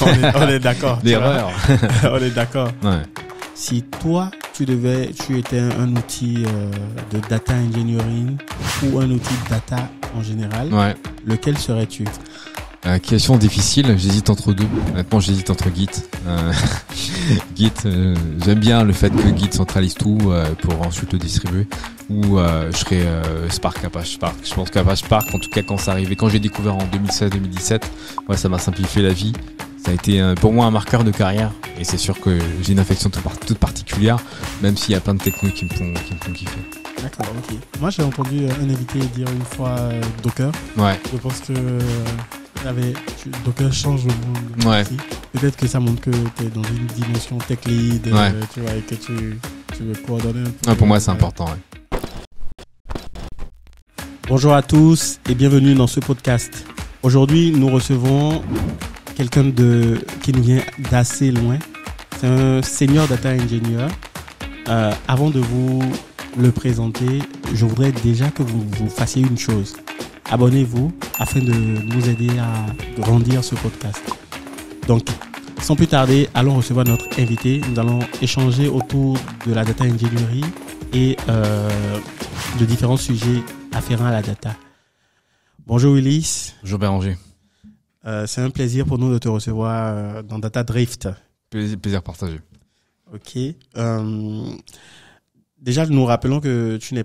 On est d'accord. L'erreur. On est d'accord. Ouais. Si toi, tu étais un outil de data engineering ou un outil de data en général, Ouais. lequel serais-tu? Question difficile, j'hésite entre deux. Maintenant, j'hésite entre Git. Git, j'aime bien le fait que Git centralise tout pour ensuite le distribuer. Ou je serais Spark, Apache Spark. Je pense qu'Apache Spark, en tout cas quand ça arrivait, quand j'ai découvert en 2016-2017, ouais, ça m'a simplifié la vie. Ça a été pour moi un marqueur de carrière. Et c'est sûr que j'ai une affection toute particulière, même s'il y a plein de technos qui me font kiffer. D'accord, ok. Moi, j'ai entendu un invité dire une fois Docker. Ouais. Je pense que Docker change le monde. Ouais. Aussi. Peut-être que ça montre que tu es dans une dimension tech lead, Ouais. tu vois, et que tu veux coordonner un peu. Ouais, pour moi, c'est important. Ouais. Bonjour à tous et bienvenue dans ce podcast. Aujourd'hui, nous recevons quelqu'un qui nous vient d'assez loin. C'est un senior data engineer. Avant de vous le présenter, je voudrais déjà que vous fassiez une chose. Abonnez-vous afin de nous aider à grandir ce podcast. Donc, sans plus tarder, allons recevoir notre invité. Nous allons échanger autour de la data engineering et de différents sujets afférents à la data. Bonjour Ulysse. Bonjour Béranger. C'est un plaisir pour nous de te recevoir dans Data Drift. Plaisir partagé. Ok. Déjà, nous rappelons que tu ne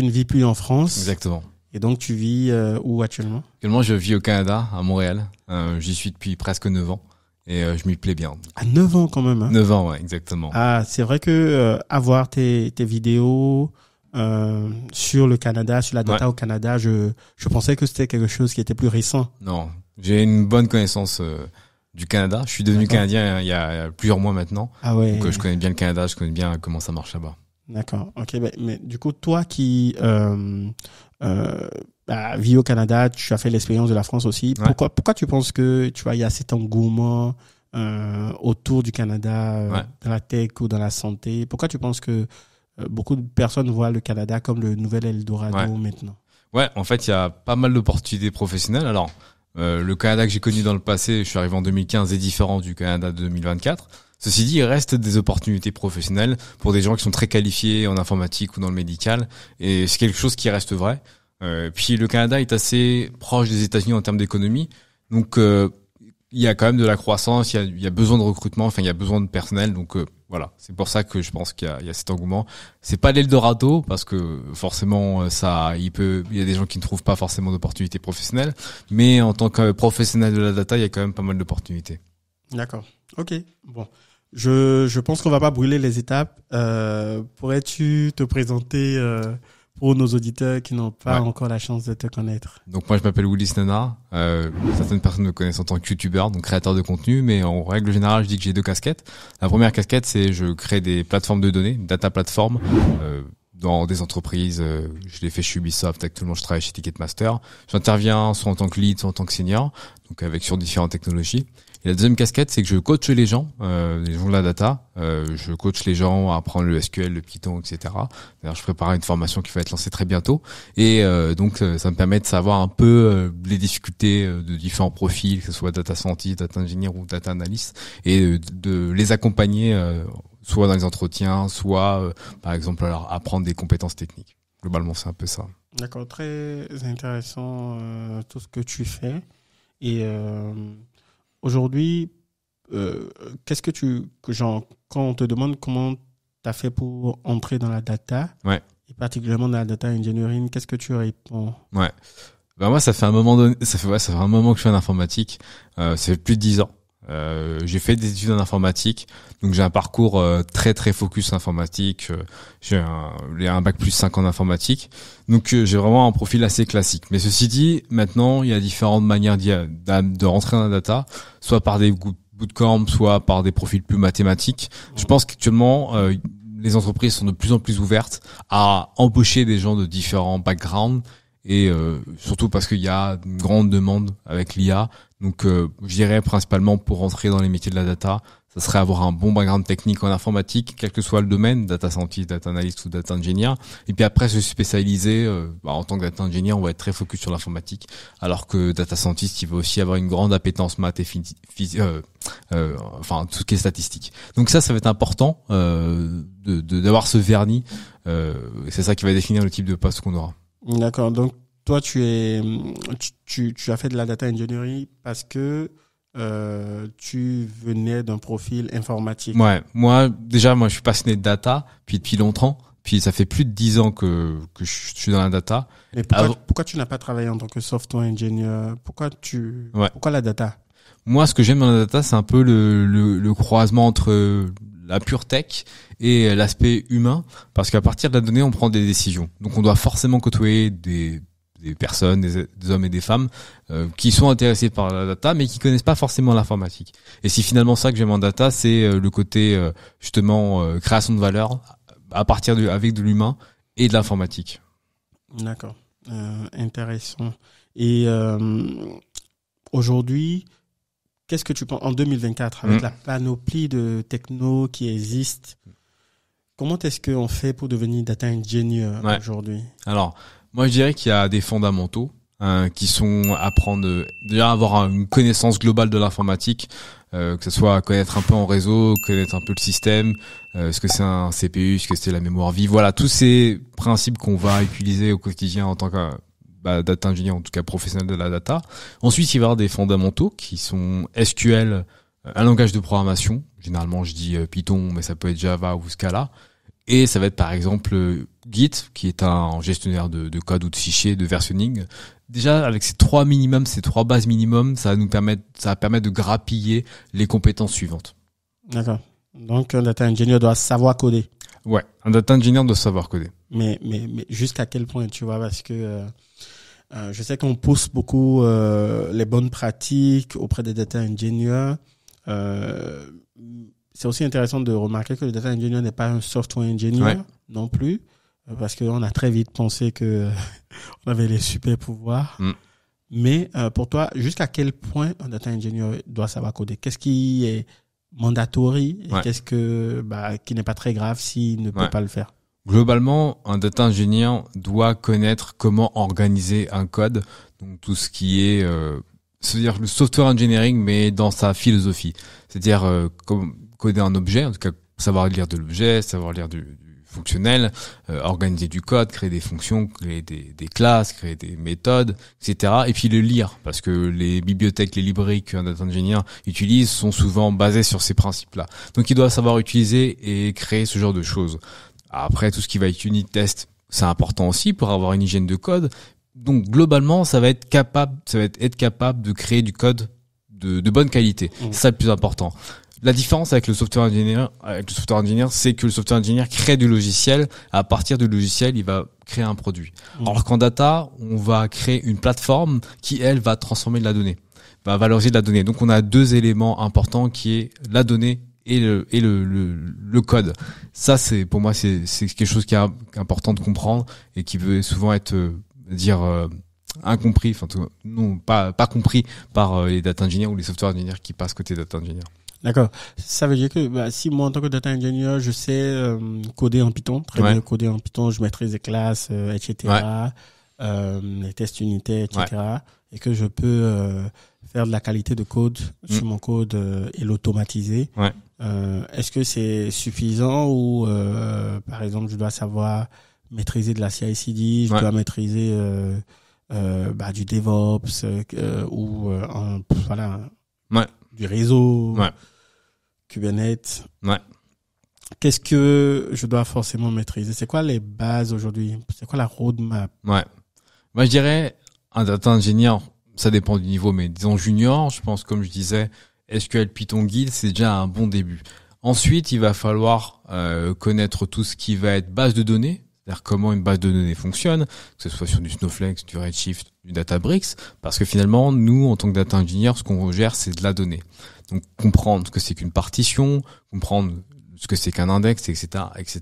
vis plus en France. Exactement. Et donc, tu vis où actuellement? Actuellement, je vis au Canada, à Montréal. J'y suis depuis presque 9 ans et je m'y plais bien. À 9 ans quand même. Hein. 9 ans, ouais, exactement. Ah, c'est vrai que avoir tes vidéos sur le Canada, sur la data au Canada, je pensais que c'était quelque chose qui était plus récent. Non, j'ai une bonne connaissance du Canada. Je suis devenu Canadien il y a plusieurs mois maintenant. Ah ouais. Donc je connais bien le Canada, je connais bien comment ça marche là-bas. D'accord. Ok. Mais du coup, toi qui vis au Canada, tu as fait l'expérience de la France aussi. Ouais. Pourquoi tu penses que il y a cet engouement autour du Canada dans la tech ou dans la santé? Pourquoi tu penses que beaucoup de personnes voient le Canada comme le nouvel Eldorado maintenant? Ouais, en fait, il y a pas mal d'opportunités professionnelles. Alors, le Canada que j'ai connu dans le passé, je suis arrivé en 2015, est différent du Canada de 2024. Ceci dit, il reste des opportunités professionnelles pour des gens qui sont très qualifiés en informatique ou dans le médical, et c'est quelque chose qui reste vrai. Puis le Canada est assez proche des États-Unis en termes d'économie, donc il y a quand même de la croissance, il y a besoin de recrutement, enfin il y a besoin de personnel, donc voilà, c'est pour ça que je pense qu'il y a cet engouement. C'est pas l'Eldorado parce que forcément il y a des gens qui ne trouvent pas forcément d'opportunités professionnelles, mais en tant que professionnel de la data, il y a quand même pas mal d'opportunités. D'accord. Ok. Bon. Je pense qu'on va pas brûler les étapes. Pourrais-tu te présenter pour nos auditeurs qui n'ont pas encore la chance de te connaître? Donc moi je m'appelle Ulysse Nana. Certaines personnes me connaissent en tant que youtubeur, donc créateur de contenu, mais en règle générale je dis que j'ai deux casquettes. La première casquette, c'est je crée des plateformes de données, data platform, dans des entreprises. Je l'ai fait chez Ubisoft, actuellement je travaille chez Ticketmaster. J'interviens soit en tant que lead, soit en tant que senior, donc sur différentes technologies. Et la deuxième casquette, c'est que je coach les gens de la data. Je coach les gens à apprendre le SQL, le Python, etc. D'ailleurs, je prépare une formation qui va être lancée très bientôt. Et donc, ça me permet de savoir un peu les difficultés de différents profils, que ce soit data scientist, data engineer ou data analyst, et de les accompagner soit dans les entretiens, soit, par exemple, alors apprendre des compétences techniques. Globalement, c'est un peu ça. D'accord, très intéressant tout ce que tu fais. Et aujourd'hui, qu'est-ce que quand on te demande comment tu as fait pour entrer dans la data, et particulièrement dans la data engineering, qu'est-ce que tu réponds? Ouais. Ben moi, ça fait un moment que je suis en informatique. Ça fait plus de 10 ans. J'ai fait des études en informatique, donc j'ai un parcours très très focus informatique. J'ai un bac plus 5 en informatique, donc j'ai vraiment un profil assez classique. Mais ceci dit, maintenant il y a différentes manières de rentrer dans la data, soit par des bootcamps, soit par des profils plus mathématiques. Je pense qu'actuellement les entreprises sont de plus en plus ouvertes à embaucher des gens de différents backgrounds et surtout parce qu'il y a une grande demande avec l'IA. Donc je dirais principalement pour rentrer dans les métiers de la data, ça serait avoir un bon background technique en informatique, quel que soit le domaine, data scientist, data analyst ou data engineer. Et puis après se spécialiser, en tant que data engineer, on va être très focus sur l'informatique, alors que data scientist, il va aussi avoir une grande appétence maths et enfin tout ce qui est statistique. Donc ça va être important d'avoir ce vernis. C'est ça qui va définir le type de poste qu'on aura. D'accord. Donc toi, tu as fait de la data engineering parce que tu venais d'un profil informatique. Ouais, moi je suis passionné de data depuis longtemps. Puis ça fait plus de 10 ans que je suis dans la data. Et pourquoi tu n'as pas travaillé en tant que software engineer? Pourquoi la data? Moi, ce que j'aime dans la data, c'est un peu le croisement entre la pure tech et l'aspect humain, parce qu'à partir de la donnée, on prend des décisions. Donc on doit forcément côtoyer des personnes, des hommes et des femmes qui sont intéressés par la data mais qui connaissent pas forcément l'informatique. Et c'est finalement ça que j'aime en data, c'est le côté justement création de valeur à partir avec de l'humain et de l'informatique. D'accord. Intéressant. Et aujourd'hui, qu'est-ce que tu penses en 2024 avec la panoplie de techno qui existe? Comment est-ce qu'on fait pour devenir data engineer aujourd'hui? Alors, moi, je dirais qu'il y a des fondamentaux qui sont apprendre déjà avoir une connaissance globale de l'informatique, que ce soit connaître un peu en réseau, connaître un peu le système, ce que c'est un CPU, ce que c'est la mémoire vive. Voilà, tous ces principes qu'on va utiliser au quotidien en tant que data engineer, en tout cas professionnel de la data. Ensuite, il va y avoir des fondamentaux qui sont SQL, un langage de programmation. Généralement, je dis Python, mais ça peut être Java ou Scala. Et ça va être par exemple Git, qui est un gestionnaire de code ou de fichiers, de versionning. Déjà, avec ces trois bases minimum, ça va permettre de grappiller les compétences suivantes. D'accord. Donc, un data engineer doit savoir coder. Ouais, un data engineer doit savoir coder. Mais jusqu'à quel point, tu vois, parce que je sais qu'on pousse beaucoup les bonnes pratiques auprès des data engineers. C'est aussi intéressant de remarquer que le data engineer n'est pas un software engineer non plus, parce qu'on a très vite pensé que on avait les super pouvoirs. Mais pour toi, jusqu'à quel point un data engineer doit savoir coder? Qu'est-ce qui est mandatory et qu'est-ce qui n'est pas très grave s'il ne peut pas le faire? Globalement, un data engineer doit connaître comment organiser un code, donc tout ce qui est c'est-à-dire le software engineering, mais dans sa philosophie. C'est-à-dire comme coder un objet, en tout cas savoir lire de l'objet, savoir lire du fonctionnel, organiser du code, créer des fonctions, créer des classes, créer des méthodes, etc. Et puis le lire, parce que les bibliothèques, les librairies qu'un data engineer utilise sont souvent basées sur ces principes-là. Donc il doit savoir utiliser et créer ce genre de choses. Après, tout ce qui va être unit test, c'est important aussi pour avoir une hygiène de code. Donc globalement, ça va être capable de créer du code de bonne qualité. C'est ça le plus important. La différence avec le software engineer, c'est que le software engineer crée du logiciel. À partir du logiciel, il va créer un produit. Alors qu'en data, on va créer une plateforme qui, elle, va transformer de la donnée, va valoriser de la donnée. Donc on a deux éléments importants qui est la donnée et le code. Ça, pour moi, c'est quelque chose qui est important de comprendre et qui veut souvent être incompris, enfin non pas compris par les data engineers ou les software engineers qui passent côté data engineer. D'accord. Ça veut dire que si moi en tant que data engineer, je sais coder en Python, très bien coder en Python, je maîtrise les classes, etc., les tests unitaires, etc., et que je peux faire de la qualité de code sur mon code et l'automatiser. Est-ce que c'est suffisant ou par exemple je dois savoir maîtriser de la CI/CD, je dois maîtriser du DevOps du réseau, Kubernetes. Qu'est-ce que je dois forcément maîtriser? C'est quoi les bases aujourd'hui? C'est quoi la roadmap? Moi, je dirais un data engineer, ça dépend du niveau, mais disons junior, je pense, comme je disais, SQL, Python, Git, c'est déjà un bon début. Ensuite, il va falloir connaître tout ce qui va être base de données, c'est-à-dire comment une base de données fonctionne, que ce soit sur du Snowflake, du Redshift, du Databricks, parce que finalement, nous, en tant que data engineer, ce qu'on gère, c'est de la donnée. Donc, comprendre ce que c'est qu'une partition, comprendre ce que c'est qu'un index, etc., etc.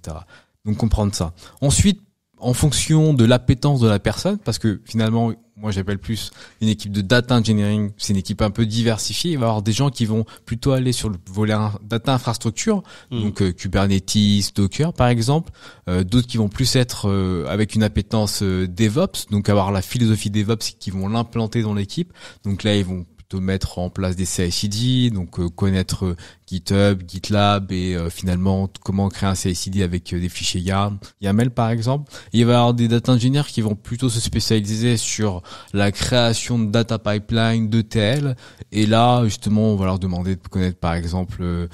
Donc, comprendre ça. Ensuite, en fonction de l'appétence de la personne, parce que finalement, moi j'appelle plus une équipe de data engineering, c'est une équipe un peu diversifiée. Il va y avoir des gens qui vont plutôt aller sur le volet data infrastructure, donc Kubernetes, Docker par exemple, d'autres qui vont plus être avec une appétence DevOps, donc avoir la philosophie DevOps qui vont l'implanter dans l'équipe. Donc là ils vont plutôt mettre en place des CI/CD, donc connaître GitHub, GitLab et finalement comment créer un CI/CD avec des fichiers YAML par exemple. Et il va y avoir des data engineers qui vont plutôt se spécialiser sur la création de data pipeline, d'ETL. Et là, justement, on va leur demander de connaître par exemple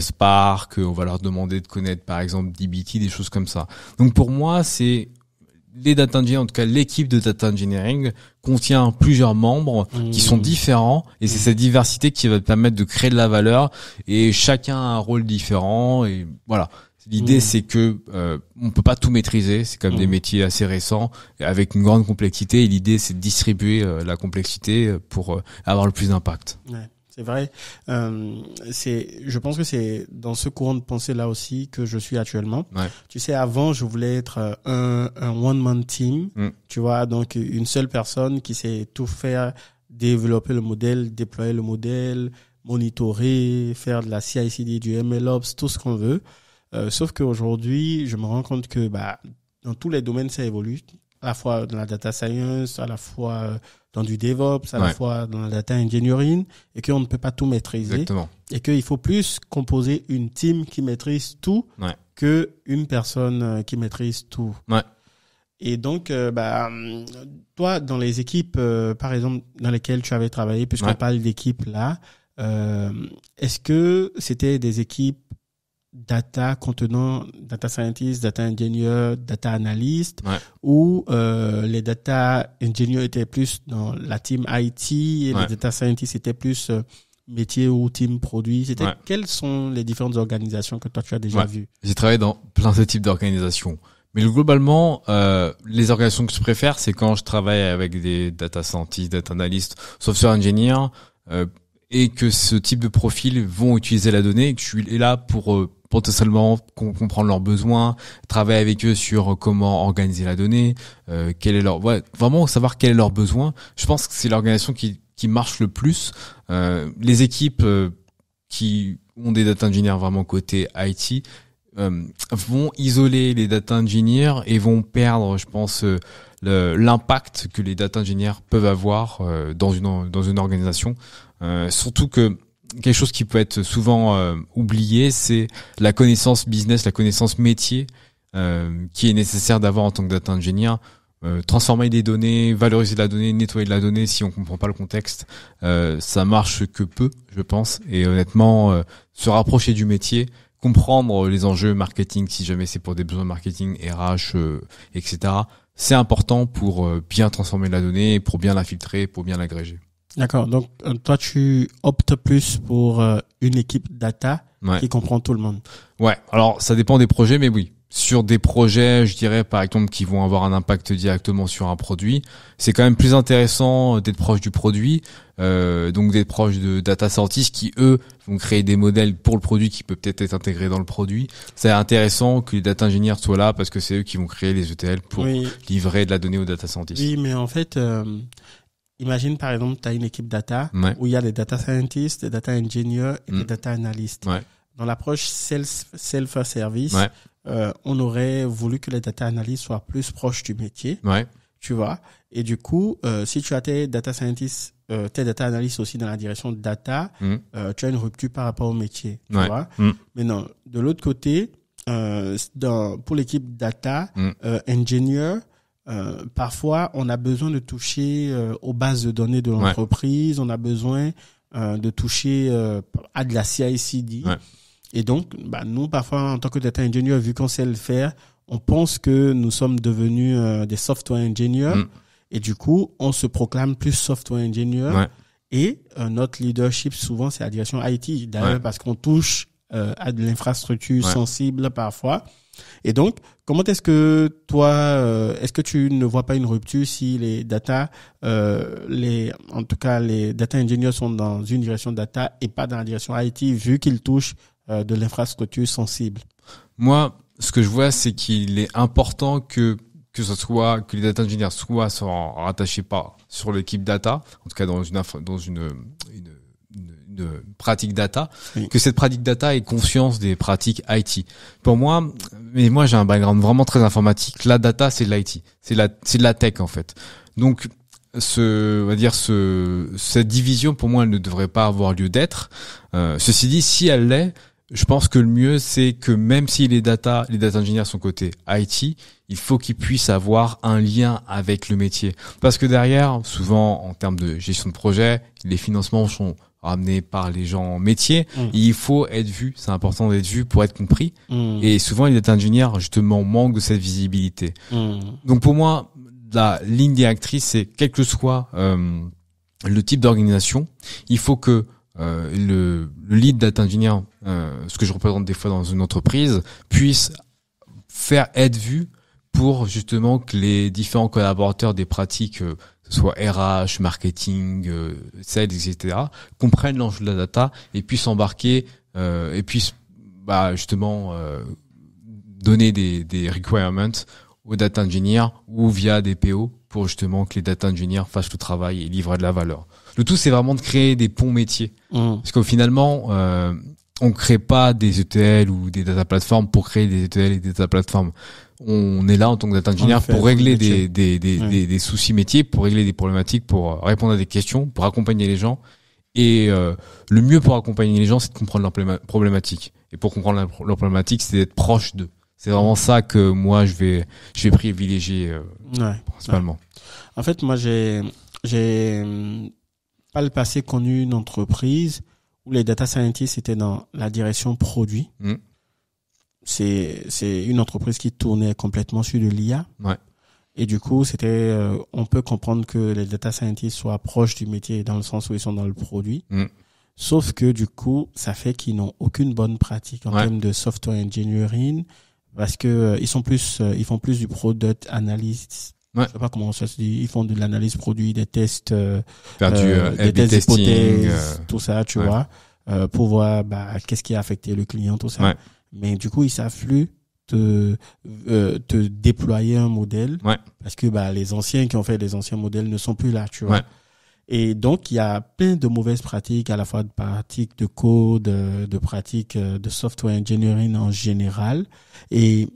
Spark, on va leur demander de connaître par exemple dbt, des choses comme ça. Donc pour moi, c'est les data engineers, en tout cas l'équipe de data engineering contient plusieurs membres qui sont différents et c'est cette diversité qui va te permettre de créer de la valeur et chacun a un rôle différent et voilà. L'idée c'est que on peut pas tout maîtriser, c'est comme des métiers assez récents avec une grande complexité et l'idée c'est de distribuer la complexité pour avoir le plus d'impact. Ouais. C'est vrai. Je pense que c'est dans ce courant de pensée là aussi que je suis actuellement. Ouais. Tu sais, avant, je voulais être un one-man team. Tu vois, donc une seule personne qui sait tout faire, développer le modèle, déployer le modèle, monitorer, faire de la CI/CD, du MLOps, tout ce qu'on veut. Sauf qu'aujourd'hui, je me rends compte que dans tous les domaines, ça évolue. À la fois dans la data science, à la fois dans du DevOps, à la fois dans la data engineering, et qu'on ne peut pas tout maîtriser. Exactement. Et qu'il faut plus composer une team qui maîtrise tout que une personne qui maîtrise tout. Ouais. Et donc, toi, dans les équipes, par exemple, dans lesquelles tu avais travaillé, puisqu'on parle d'équipes là, est-ce que c'était des équipes data contenant data scientist, data engineer, data analyst, où les data engineers étaient plus dans la team IT et les data scientists étaient plus métier ou team produit. Quelles sont les différentes organisations que toi tu as déjà vues? J'ai travaillé dans plein de types d'organisations. Mais globalement, les organisations que je préfère, c'est quand je travaille avec des data scientists, data analysts, software engineers, et que ce type de profils vont utiliser la donnée et que je suis là pour potentiellement comprendre leurs besoins, travailler avec eux sur comment organiser la donnée, quel est leur vraiment savoir quel est leur besoin. Je pense que c'est l'organisation qui marche le plus. Les équipes qui ont des data engineers vraiment côté IT vont isoler les data engineers et vont perdre, je pense, l'impact que les data engineers peuvent avoir dans une organisation. Surtout que quelque chose qui peut être souvent oublié, c'est la connaissance business, la connaissance métier qui est nécessaire d'avoir en tant que data engineer. Transformer des données, valoriser la donnée, nettoyer de la donnée, si on comprend pas le contexte, ça marche que peu, je pense. Et honnêtement, se rapprocher du métier, comprendre les enjeux marketing, si jamais c'est pour des besoins marketing, RH, etc. C'est important pour bien transformer la donnée, pour bien la filtrer, pour bien l'agréger. D'accord. Donc, toi, tu optes plus pour une équipe data qui comprend tout le monde. Ouais. Alors, ça dépend des projets, mais oui. Sur des projets, je dirais, par exemple, qui vont avoir un impact directement sur un produit, c'est quand même plus intéressant d'être proche du produit, donc d'être proche de data scientists qui, eux, vont créer des modèles pour le produit qui peut peut-être être intégré dans le produit. C'est intéressant que les data engineers soient là parce que c'est eux qui vont créer les ETL pour livrer de la donnée aux data scientists. Oui, mais en fait, imagine par exemple, tu as une équipe data où il y a des data scientists, des data engineers et des data analysts. Dans l'approche self-service, on aurait voulu que les data analysts soient plus proches du métier, tu vois. Et du coup, si tu as tes data scientists, tes data analysts aussi dans la direction de data, tu as une rupture par rapport au métier, tu vois. Mais non, de l'autre côté, pour l'équipe data, engineer, parfois on a besoin de toucher aux bases de données de l'entreprise, on a besoin de toucher à de la CI/CD. Et donc, nous, parfois, en tant que data engineer, vu qu'on sait le faire, on pense que nous sommes devenus des software engineers. Et du coup, on se proclame plus software engineer. Et notre leadership, souvent, c'est la direction IT. D'ailleurs, parce qu'on touche à de l'infrastructure sensible parfois. Et donc, comment est-ce que toi, est-ce que tu ne vois pas une rupture si les data, en tout cas, les data engineers sont dans une direction data et pas dans la direction IT, vu qu'ils touchent de l'infrastructure sensible? Moi, ce que je vois, c'est qu'il est important que que les data engineers sont rattachés pas sur l'équipe data, en tout cas dans une pratique data, oui. que cette pratique data ait conscience des pratiques IT. Pour moi, mais moi j'ai un background vraiment très informatique, la data c'est de l'IT, c'est de la tech en fait. Donc cette division pour moi elle ne devrait pas avoir lieu d'être. Ceci dit, si elle l'est, je pense que le mieux c'est que même si les data engineers sont côté IT, il faut qu'ils puissent avoir un lien avec le métier. Parce que derrière, souvent en termes de gestion de projet, les financements sont ramenés par les gens métiers. Et il faut être vu, c'est important d'être vu pour être compris. Et souvent les data engineers justement manquent de cette visibilité. Donc pour moi, la ligne directrice, c'est quel que soit le type d'organisation, il faut que le lead data engineer, ce que je représente des fois dans une entreprise, puisse faire être vu pour justement que les différents collaborateurs des pratiques, que ce soit RH, marketing, sales, etc., comprennent l'enjeu de la data et puissent embarquer et puissent justement donner des requirements aux data engineers ou via des PO pour justement que les data engineers fassent le travail et livrent de la valeur. Le tout, c'est vraiment de créer des ponts métiers. Parce qu'au finalement, on crée pas des ETL ou des data platforms pour créer des ETL et des data platforms. On est là en tant que data engineer pour régler des soucis métiers, pour régler des problématiques, pour répondre à des questions, pour accompagner les gens. Et le mieux pour accompagner les gens, c'est de comprendre leurs problématiques. Et pour comprendre leurs problématiques, c'est d'être proche d'eux. C'est vraiment ça que moi je vais privilégier principalement. Ouais. En fait, moi j'ai pas le passé connu une entreprise où les data scientists étaient dans la direction produit. C'est une entreprise qui tournait complètement sur de l'IA. Ouais. Et du coup, on peut comprendre que les data scientists soient proches du métier dans le sens où ils sont dans le produit. Sauf que du coup, ça fait qu'ils n'ont aucune bonne pratique en termes de software engineering parce que ils font plus du product analysis. Je sais pas comment ça se dit. Ils font de l'analyse produit, des tests, des tests hypothèses, tout ça, tu vois, pour voir qu'est-ce qui a affecté le client, tout ça. Ouais. Mais du coup, ils savent plus te déployer un modèle parce que les anciens qui ont fait des anciens modèles ne sont plus là, tu vois. Et donc il y a plein de mauvaises pratiques, à la fois de pratiques de code, de pratiques de software engineering en général. Et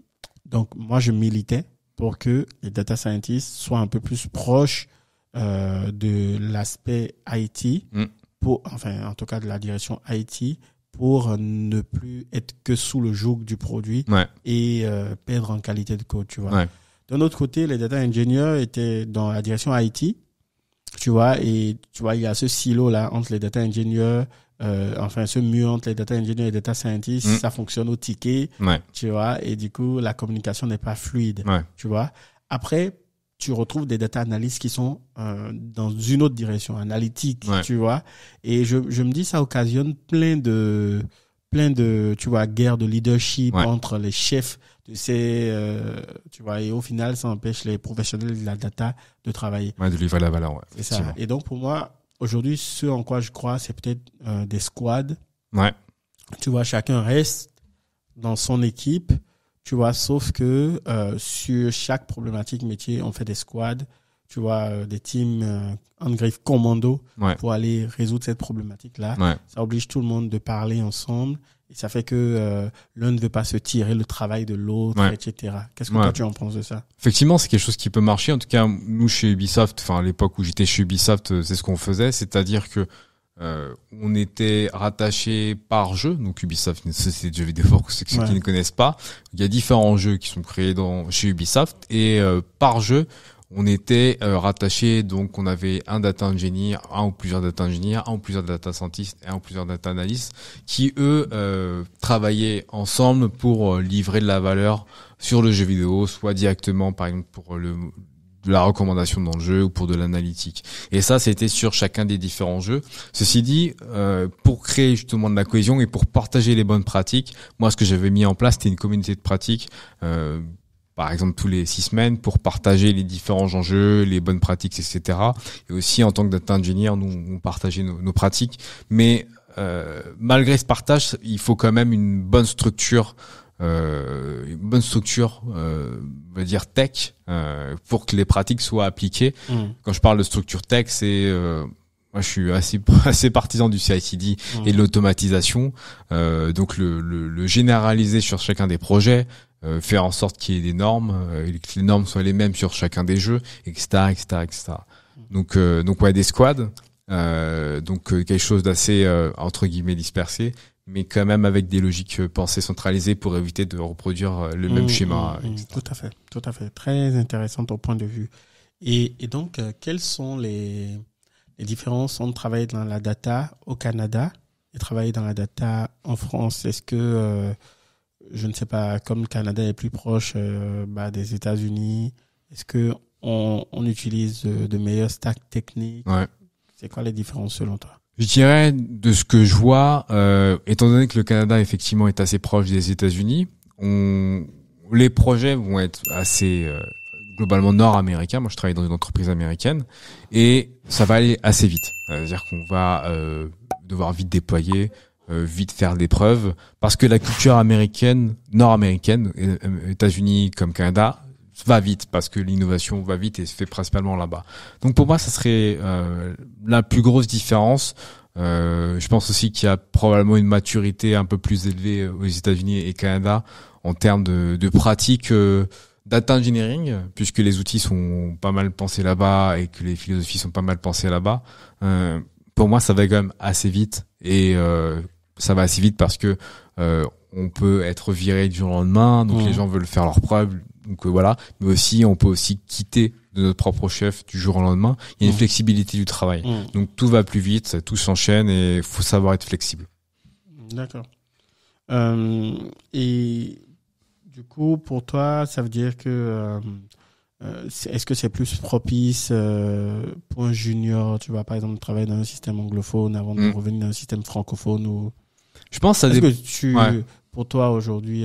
donc moi je militais pour que les data scientists soient un peu plus proches de l'aspect IT, en tout cas de la direction IT, pour ne plus être que sous le joug du produit et perdre en qualité de code, tu vois. D'un autre côté, les data engineers étaient dans la direction IT, tu vois, et tu vois, il y a ce silo-là entre les data engineers, ce mur entre les data engineers et les data scientists, ça fonctionne au ticket, tu vois, et du coup, la communication n'est pas fluide, tu vois. Après, tu retrouves des data analysts qui sont dans une autre direction, analytique, tu vois. Et je me dis, ça occasionne plein de tu vois, guerre de leadership entre les chefs de ces tu vois, et au final ça empêche les professionnels de la data de travailler. De livrer la valeur, c'est ça. Et donc pour moi, aujourd'hui, ce en quoi je crois, c'est peut-être des squads. Tu vois, chacun reste dans son équipe. Tu vois, sauf que sur chaque problématique métier, on fait des squads, tu vois, des teams en griffe commando pour aller résoudre cette problématique-là. Ça oblige tout le monde de parler ensemble et ça fait que l'un ne veut pas se tirer le travail de l'autre, etc. Qu'est-ce que toi tu en penses de ça? Effectivement, c'est quelque chose qui peut marcher. En tout cas, nous chez Ubisoft, à l'époque où j'étais chez Ubisoft, c'est ce qu'on faisait, c'est-à-dire que on était rattaché par jeu, donc Ubisoft, une société de jeux vidéo pour ceux qui ne connaissent pas. Il y a différents jeux qui sont créés chez Ubisoft et par jeu, on était rattaché, donc on avait un data engineer, un ou plusieurs data engineers, un ou plusieurs data scientists et un ou plusieurs data analysts qui eux travaillaient ensemble pour livrer de la valeur sur le jeu vidéo, soit directement par exemple pour de la recommandation dans le jeu ou pour de l'analytique. Et ça, c'était sur chacun des différents jeux. Ceci dit, pour créer justement de la cohésion et pour partager les bonnes pratiques, moi, ce que j'avais mis en place, c'était une communauté de pratiques, par exemple tous les 6 semaines, pour partager les différents enjeux, les bonnes pratiques, etc. Et aussi, en tant que data engineer, nous, on partageait nos pratiques. Mais malgré ce partage, il faut quand même une bonne structure une bonne structure, on va dire tech, pour que les pratiques soient appliquées. Quand je parle de structure tech, c'est moi, je suis assez partisan du CI/CD et de l'automatisation. Donc, le généraliser sur chacun des projets, faire en sorte qu'il y ait des normes, et que les normes soient les mêmes sur chacun des jeux, etc., etc., etc. Donc ouais, des squads. Quelque chose d'assez entre guillemets dispersé, mais quand même avec des logiques pensées centralisées pour éviter de reproduire le même schéma. Tout à fait. Très intéressant ton point de vue. Et donc, quelles sont les différences entre travailler dans la data au Canada et travailler dans la data en France? Est-ce que, je ne sais pas, comme le Canada est plus proche des États-Unis, est-ce que on utilise de meilleurs stacks techniques? Ouais. C'est quoi les différences selon toi? Je dirais, de ce que je vois, étant donné que le Canada effectivement est assez proche des États-Unis, les projets vont être assez globalement nord-américains. Moi, je travaille dans une entreprise américaine et ça va aller assez vite. C'est-à-dire qu'on va devoir vite déployer, vite faire des preuves, parce que la culture américaine, nord-américaine, États-Unis comme Canada, va vite, parce que l'innovation va vite et se fait principalement là-bas. Donc pour moi, ça serait la plus grosse différence. Je pense aussi qu'il y a probablement une maturité un peu plus élevée aux États-Unis et Canada en termes de pratique data engineering, puisque les outils sont pas mal pensés là-bas et que les philosophies sont pas mal pensées là-bas. Pour moi, ça va quand même assez vite et ça va assez vite parce que on peut être viré du jour au lendemain, donc les gens veulent faire leurs preuves. Donc voilà, mais aussi on peut aussi quitter de notre propre chef du jour au lendemain. Il y a une flexibilité du travail. Donc tout va plus vite, tout s'enchaîne et il faut savoir être flexible. D'accord. Et du coup, pour toi, ça veut dire que est-ce que c'est plus propice pour un junior, tu vas par exemple travailler dans un système anglophone avant de revenir dans un système francophone ou... Je pense que pour toi aujourd'hui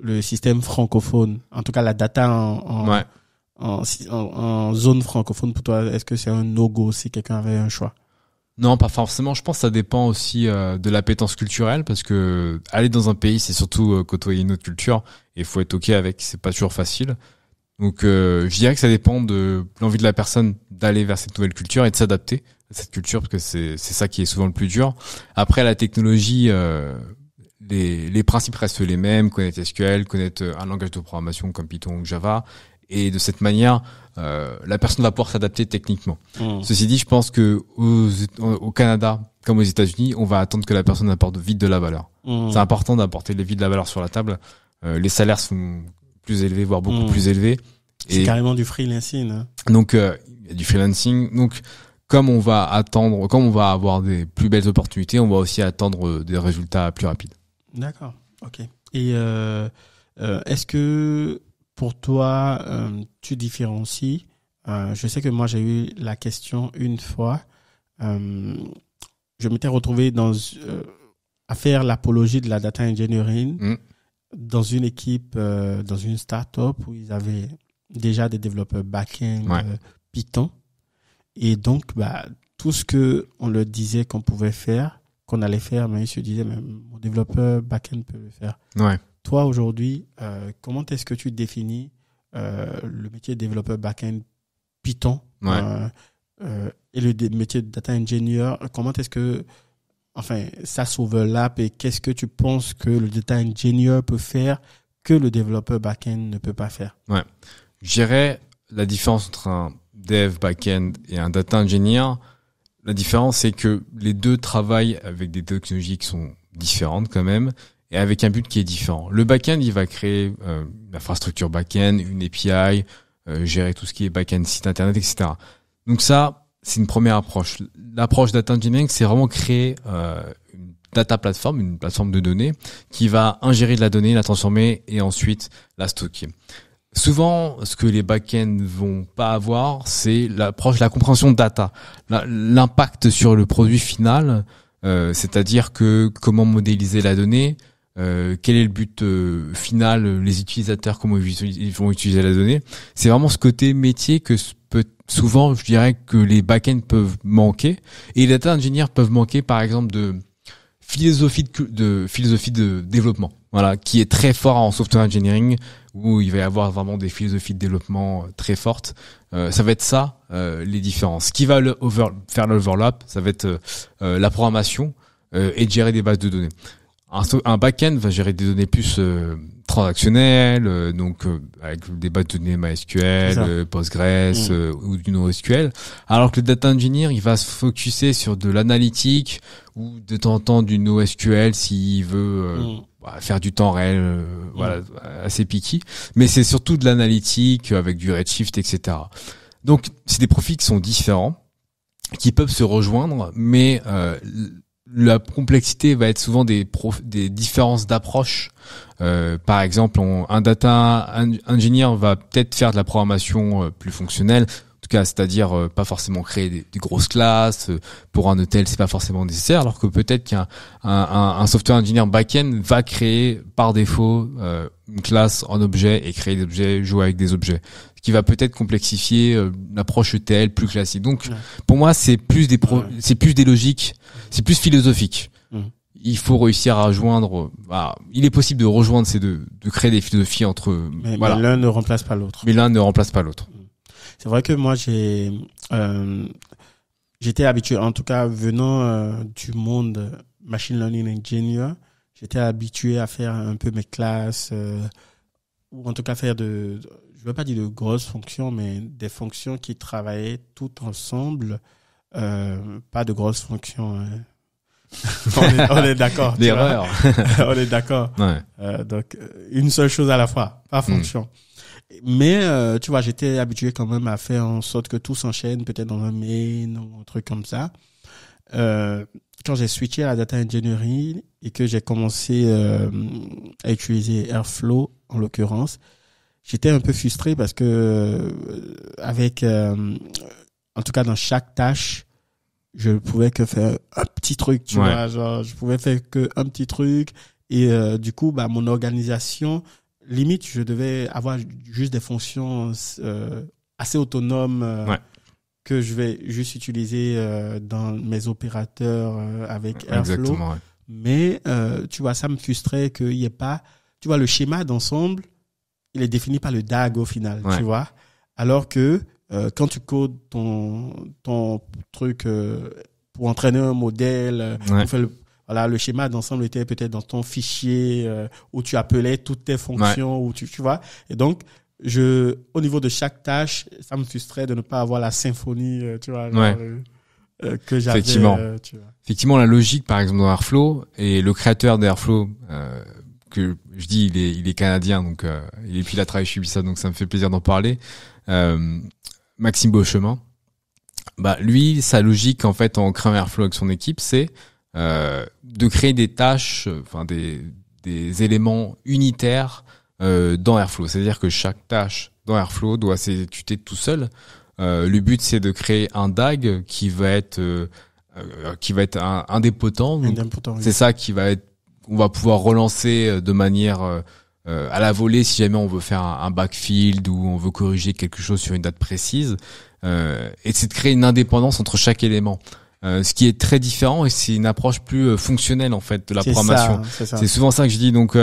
le système francophone, en tout cas la data en zone francophone, pour toi, est-ce que c'est un no-go si quelqu'un avait un choix? Non, pas forcément. Je pense que ça dépend aussi de l'appétence culturelle, parce que aller dans un pays, c'est surtout côtoyer une autre culture et il faut être OK avec, c'est pas toujours facile. Donc je dirais que ça dépend de l'envie de la personne d'aller vers cette nouvelle culture et de s'adapter à cette culture, parce que c'est ça qui est souvent le plus dur. Après, la technologie, les principes restent les mêmes, connaître SQL, connaître un langage de programmation comme Python ou Java, et de cette manière, la personne va pouvoir s'adapter techniquement. Ceci dit, je pense que au Canada, comme aux États-Unis, on va attendre que la personne apporte vite de la valeur. C'est important d'apporter vite de la valeur sur la table. Les salaires sont plus élevés, voire beaucoup plus élevés. C'est carrément du freelancing. Hein. Donc, il y a du freelancing. Donc, comme on va avoir des plus belles opportunités, on va aussi attendre des résultats plus rapides. D'accord. Ok. Et est-ce que pour toi, tu différencies? Je sais que moi j'ai eu la question une fois. Je m'étais retrouvé à faire l'apologie de la data engineering dans une équipe, dans une start-up où ils avaient déjà des développeurs back-end Python. Et donc, tout ce que on leur disait qu'on pouvait faire, qu'on allait faire, mais ils se disaient, mais mon développeur back-end peut le faire. Ouais. Toi, aujourd'hui, comment est-ce que tu définis le métier de développeur back-end Python et le métier de data engineer? Comment est-ce que, ça s'overlap et qu'est-ce que tu penses que le data engineer peut faire que le développeur back-end ne peut pas faire? Ouais. Je dirais la différence entre un dev back-end et un data engineer. La différence, c'est que les deux travaillent avec des technologies qui sont différentes quand même, et avec un but qui est différent. Le back-end, il va créer une infrastructure back-end, une API, gérer tout ce qui est back-end, site internet, etc. Donc ça, c'est une première approche. L'approche data engineering, c'est vraiment créer une data platform, une plateforme de données qui va ingérer de la donnée, la transformer et ensuite la stocker. Souvent, ce que les back-end vont pas avoir, c'est l'approche, la compréhension de data, l'impact sur le produit final, c'est-à-dire que comment modéliser la donnée, quel est le but final, les utilisateurs, comment ils vont utiliser la donnée. C'est vraiment ce côté métier que souvent, je dirais que les back-end peuvent manquer, et les data engineers peuvent manquer, par exemple, de philosophie de développement. voilà, qui est très fort en software engineering, où il va y avoir vraiment des philosophies de développement très fortes. Ça va être ça, les différences. Ce qui va faire l'overlap, ça va être la programmation et de gérer des bases de données. Un back-end va gérer des données plus transactionnelles, donc avec des bases de données MySQL, Postgres ou du NoSQL, alors que le data engineer, il va se focuser sur de l'analytique ou de temps en temps du NoSQL s'il veut faire du temps réel, voilà, assez picky, mais c'est surtout de l'analytique avec du Redshift, etc. Donc c'est des profils qui sont différents, qui peuvent se rejoindre, mais la complexité va être souvent des différences d'approche. Par exemple, un data engineer va peut-être faire de la programmation plus fonctionnelle, en tout cas, c'est-à-dire pas forcément créer des grosses classes. Pour un hôtel, c'est pas forcément nécessaire, alors que peut-être qu'un software engineer back-end va créer par défaut une classe en objet et créer des objets, jouer avec des objets, ce qui va peut-être complexifier l'approche ETL plus classique. Donc, pour moi, c'est plus c'est plus des logiques, c'est plus philosophique. Il faut réussir à joindre. Il est possible de rejoindre de créer des philosophies entre. Mais l'un ne remplace pas l'autre. Mais l'un ne remplace pas l'autre. C'est vrai que moi j'étais habitué, en tout cas venant du monde machine learning engineer, j'étais habitué à faire un peu mes classes ou en tout cas faire je veux pas dire de grosses fonctions, mais des fonctions qui travaillaient toutes ensemble, pas de grosses fonctions. Hein. on est d'accord. L'erreur. On est d'accord. Ouais. Donc une seule chose à la fois, pas fonction. Mais tu vois, j'étais habitué quand même à faire en sorte que tout s'enchaîne, peut-être dans un main ou un truc comme ça. Quand j'ai switché à la data engineering et que j'ai commencé à utiliser Airflow en l'occurrence, j'étais un peu frustré parce que avec en tout cas dans chaque tâche, je pouvais que faire un petit truc, tu vois, genre je pouvais faire que un petit truc et du coup mon organisation, limite je devais avoir juste des fonctions assez autonomes que je vais juste utiliser dans mes opérateurs avec Airflow. Exactement, ouais. Mais tu vois, ça me frustrait qu'il y ait pas, tu vois, le schéma d'ensemble, il est défini par le DAG au final, tu vois. Alors que quand tu codes ton truc pour entraîner un modèle, pour faire le schéma d'ensemble était peut-être dans ton fichier où tu appelais toutes tes fonctions, où tu vois. Et donc, au niveau de chaque tâche, ça me frustrait de ne pas avoir la symphonie, tu vois, que j'avais. Effectivement. Tu vois. Effectivement, la logique, par exemple, dans Airflow, et le créateur d'Airflow, que je dis, il est canadien, donc, et puis il a travaillé chez Ubisoft, donc ça me fait plaisir d'en parler. Maxime Beauchemin. Lui, sa logique, en fait, en créant Airflow avec son équipe, c'est, de créer des tâches, des éléments unitaires, dans Airflow. C'est-à-dire que chaque tâche dans Airflow doit s'exécuter tout seul. Le but, c'est de créer un DAG qui va être indépotent. C'est ça qui va être, on va pouvoir relancer de manière à la volée si jamais on veut faire un backfield ou on veut corriger quelque chose sur une date précise. Et c'est de créer une indépendance entre chaque élément. Ce qui est très différent et c'est une approche plus fonctionnelle en fait de la programmation. C'est souvent ça que je dis. Donc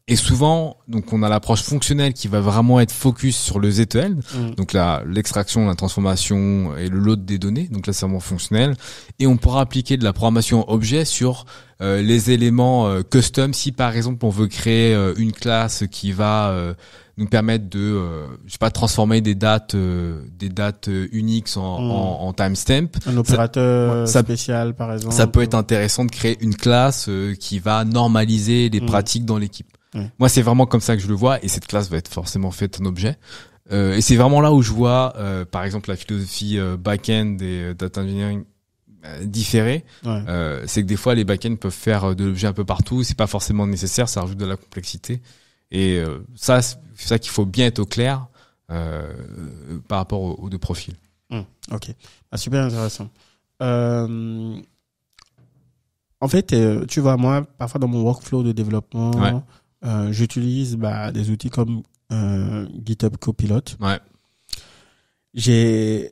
et souvent donc on a l'approche fonctionnelle qui va vraiment être focus sur le ZTL, donc l'extraction, la transformation et le load des données. Donc là c'est vraiment fonctionnel et on pourra appliquer de la programmation objet sur les éléments custom. Si par exemple on veut créer une classe qui va nous permettre de transformer des dates Unix en timestamp. Un opérateur spécial par exemple. Ça peut être intéressant de créer une classe qui va normaliser les pratiques dans l'équipe. Moi c'est vraiment comme ça que je le vois et cette classe va être forcément faite en objet. Et c'est vraiment là où je vois par exemple la philosophie back-end et data engineering différer. C'est que des fois les back-end peuvent faire de l'objet un peu partout, c'est pas forcément nécessaire, ça rajoute de la complexité. Et ça, c'est ça qu'il faut bien être au clair par rapport aux deux profils. Ok, super intéressant. En fait, tu vois, moi, parfois dans mon workflow de développement, j'utilise des outils comme GitHub Copilot. J'ai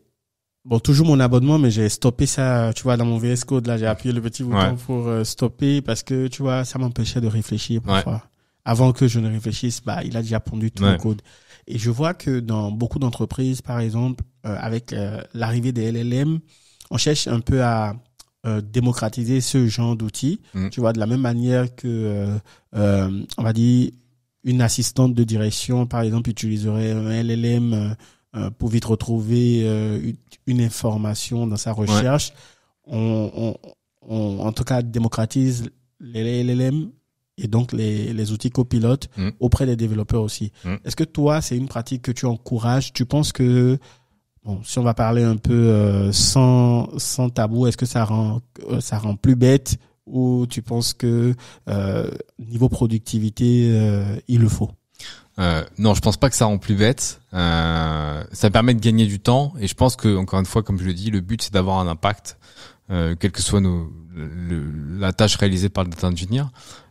toujours mon abonnement, mais j'ai stoppé ça, tu vois, dans mon VS Code. Là, j'ai appuyé le petit bouton pour stopper parce que, tu vois, ça m'empêchait de réfléchir parfois. avant que je ne réfléchisse, il a déjà pondu tout le code. Et je vois que dans beaucoup d'entreprises, par exemple, avec l'arrivée des LLM, on cherche un peu à démocratiser ce genre d'outils. Tu vois, de la même manière que, on va dire, une assistante de direction, par exemple, utiliserait un LLM pour vite retrouver une information dans sa recherche. On en tout cas démocratise les LLM et donc les outils copilotes auprès des développeurs aussi. Est-ce que toi, c'est une pratique que tu encourages? Tu penses que, si on va parler un peu sans tabou, est-ce que ça rend plus bête, ou tu penses que niveau productivité, il le faut? Non, je pense pas que ça rend plus bête. Ça permet de gagner du temps, et je pense que, encore une fois, comme je le dis, le but c'est d'avoir un impact, quelle que soit la tâche réalisée par le data engineer.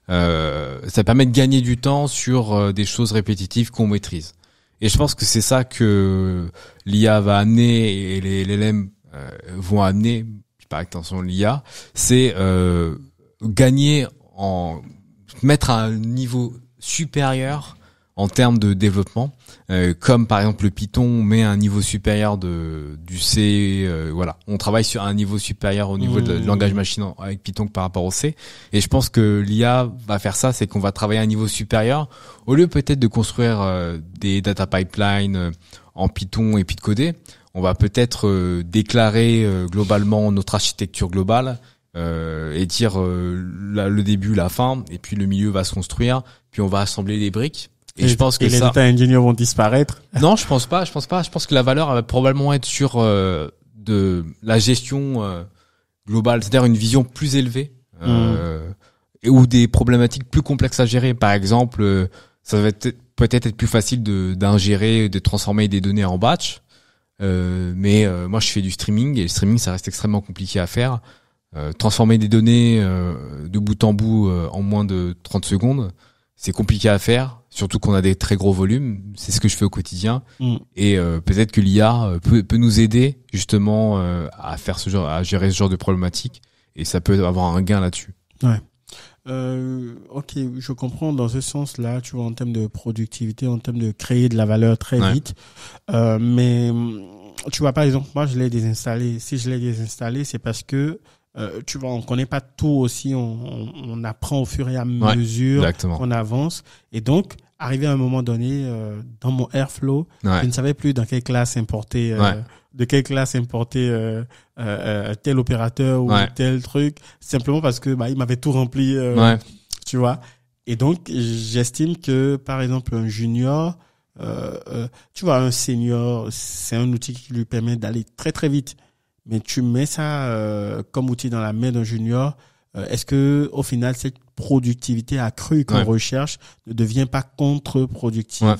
Ça permet de gagner du temps sur des choses répétitives qu'on maîtrise. Et je pense que c'est ça que l'IA va amener, et les LLM vont amener, par extension l'IA, c'est gagner mettre à un niveau supérieur en termes de développement, comme par exemple le Python met un niveau supérieur du C, voilà. On travaille sur un niveau supérieur au niveau de langage machine avec Python par rapport au C. Et je pense que l'IA va faire ça, c'est qu'on va travailler à un niveau supérieur, au lieu peut-être de construire des data pipelines en Python et puis de coder. On va peut-être déclarer globalement notre architecture globale, et dire le début, la fin, et puis le milieu va se construire, puis on va assembler les briques. Et je pense que les data engineers vont disparaître. Non, je pense pas. Je pense que la valeur va probablement être sur de la gestion globale, c'est-à-dire une vision plus élevée, ou des problématiques plus complexes à gérer. Par exemple, ça va peut-être être plus facile d'ingérer, de transformer des données en batch. Mais moi, je fais du streaming, et le streaming, ça reste extrêmement compliqué à faire. Transformer des données de bout en bout en moins de 30 secondes, c'est compliqué à faire, surtout qu'on a des très gros volumes. C'est ce que je fais au quotidien. Et peut-être que l'IA peut nous aider justement à faire à gérer ce genre de problématiques, et ça peut avoir un gain là-dessus. Ouais. Ok, je comprends dans ce sens-là, tu vois, en termes de productivité, en termes de créer de la valeur très vite. Mais tu vois, par exemple, moi, je l'ai désinstallé. Si je l'ai désinstallé, c'est parce que tu vois, on connaît pas tout aussi, on apprend au fur et à mesure qu'on avance. Et donc, arrivé à un moment donné, dans mon Airflow, je ne savais plus dans quelle classe importer, de quelle classe importer tel opérateur ou tel truc, simplement parce que il m'avait tout rempli, tu vois. Et donc, j'estime que, par exemple, un junior, tu vois, un senior, c'est un outil qui lui permet d'aller très très vite. Mais tu mets ça comme outil dans la main d'un junior, est-ce que au final cette productivité accrue qu'on recherche ne devient pas contre-productive?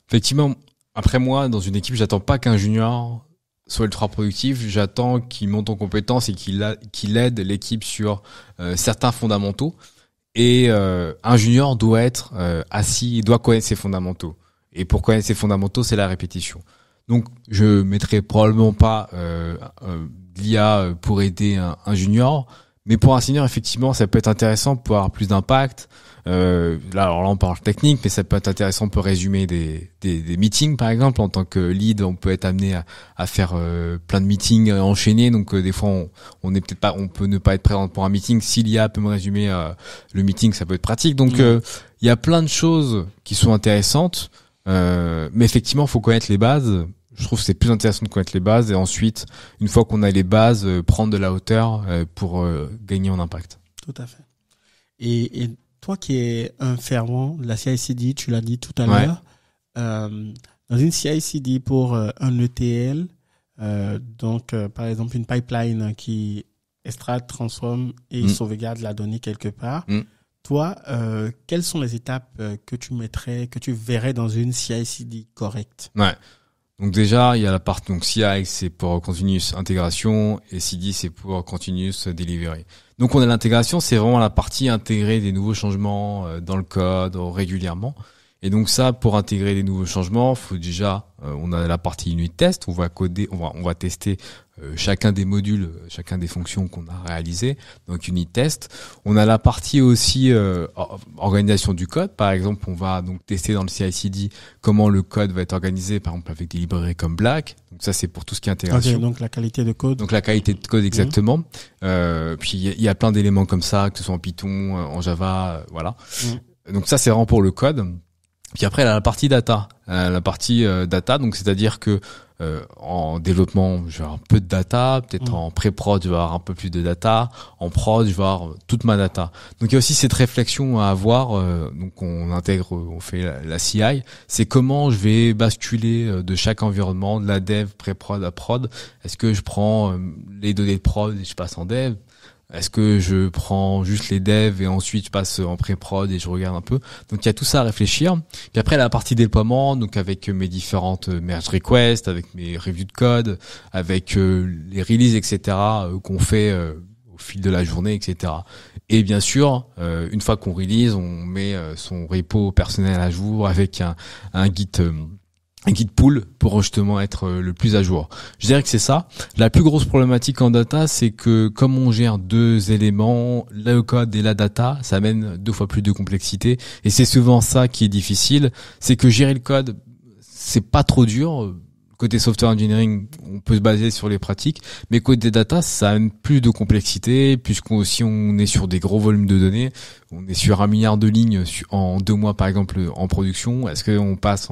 Effectivement, après moi, dans une équipe, j'attends pas qu'un junior soit ultra productif, j'attends qu'il monte en compétence et qu'il aide l'équipe sur certains fondamentaux. Et un junior doit être assis, il doit connaître ses fondamentaux. Et pour connaître ses fondamentaux, c'est la répétition. Donc, je mettrai probablement pas l'IA pour aider un junior, mais pour un senior, effectivement, ça peut être intéressant pour avoir plus d'impact. Là, on parle technique, mais ça peut être intéressant pour résumer des meetings, par exemple. En tant que lead, on peut être amené à faire plein de meetings enchaînés. Donc, des fois, on peut ne pas être présent pour un meeting. Si l'IA peut me résumer le meeting, ça peut être pratique. Donc, il y a plein de choses qui sont intéressantes. Mais effectivement, faut connaître les bases. Je trouve que c'est plus intéressant de connaître les bases, et ensuite, une fois qu'on a les bases, prendre de la hauteur pour gagner en impact. Tout à fait. Et toi qui es un fervent de la CI/CD, tu l'as dit tout à l'heure, dans une CI/CD pour un ETL, donc par exemple une pipeline qui extrait, transforme et sauvegarde la donnée quelque part. Toi, quelles sont les étapes que tu verrais dans une CI/CD correcte? Donc déjà, il y a la partie, donc CI, c'est pour continuous intégration, et CD, c'est pour continuous delivery. Donc on a l'intégration, c'est vraiment la partie intégrer des nouveaux changements dans le code régulièrement. Et donc ça, pour intégrer les nouveaux changements, faut déjà, on a la partie unit test, on va coder, on va tester chacun des modules, chacun des fonctions qu'on a réalisées, donc unit test. On a la partie aussi organisation du code. Par exemple, on va donc tester dans le CI/CD comment le code va être organisé, par exemple avec des librairies comme Black. Donc ça, c'est pour tout ce qui est intégration. Ok, donc la qualité de code. Donc la qualité de code, exactement. Puis il y a plein d'éléments comme ça, que ce soit en Python, en Java, voilà. Donc ça, c'est vraiment pour le code. Puis après, la partie data. Data, donc c'est-à-dire que en développement, je vais avoir un peu de data, peut-être en pré-prod, je vais avoir un peu plus de data, en prod, je vais avoir toute ma data. Donc il y a aussi cette réflexion à avoir, donc on fait la CI, c'est comment je vais basculer de chaque environnement, de la dev, pré-prod à prod. Est-ce que je prends les données de prod et je passe en dev? Est-ce que je prends juste les devs et ensuite je passe en pré-prod et je regarde un peu? Donc il y a tout ça à réfléchir. Puis après la partie déploiement, donc avec mes différentes merge requests, avec mes reviews de code, avec les releases, etc. Qu'on fait au fil de la journée, etc. Et bien sûr, une fois qu'on release, on met son repo personnel à jour avec un Git pull pour justement être le plus à jour. Je dirais que c'est ça. La plus grosse problématique en data, c'est que comme on gère deux éléments, le code et la data, ça amène 2 fois plus de complexité. Et c'est souvent ça qui est difficile. C'est que gérer le code, c'est pas trop dur. Côté software engineering, on peut se baser sur les pratiques. Mais côté data, ça amène plus de complexité, puisqu'on si on est sur des gros volumes de données, on est sur 1 milliard de lignes en 2 mois par exemple en production. Est-ce qu'on passe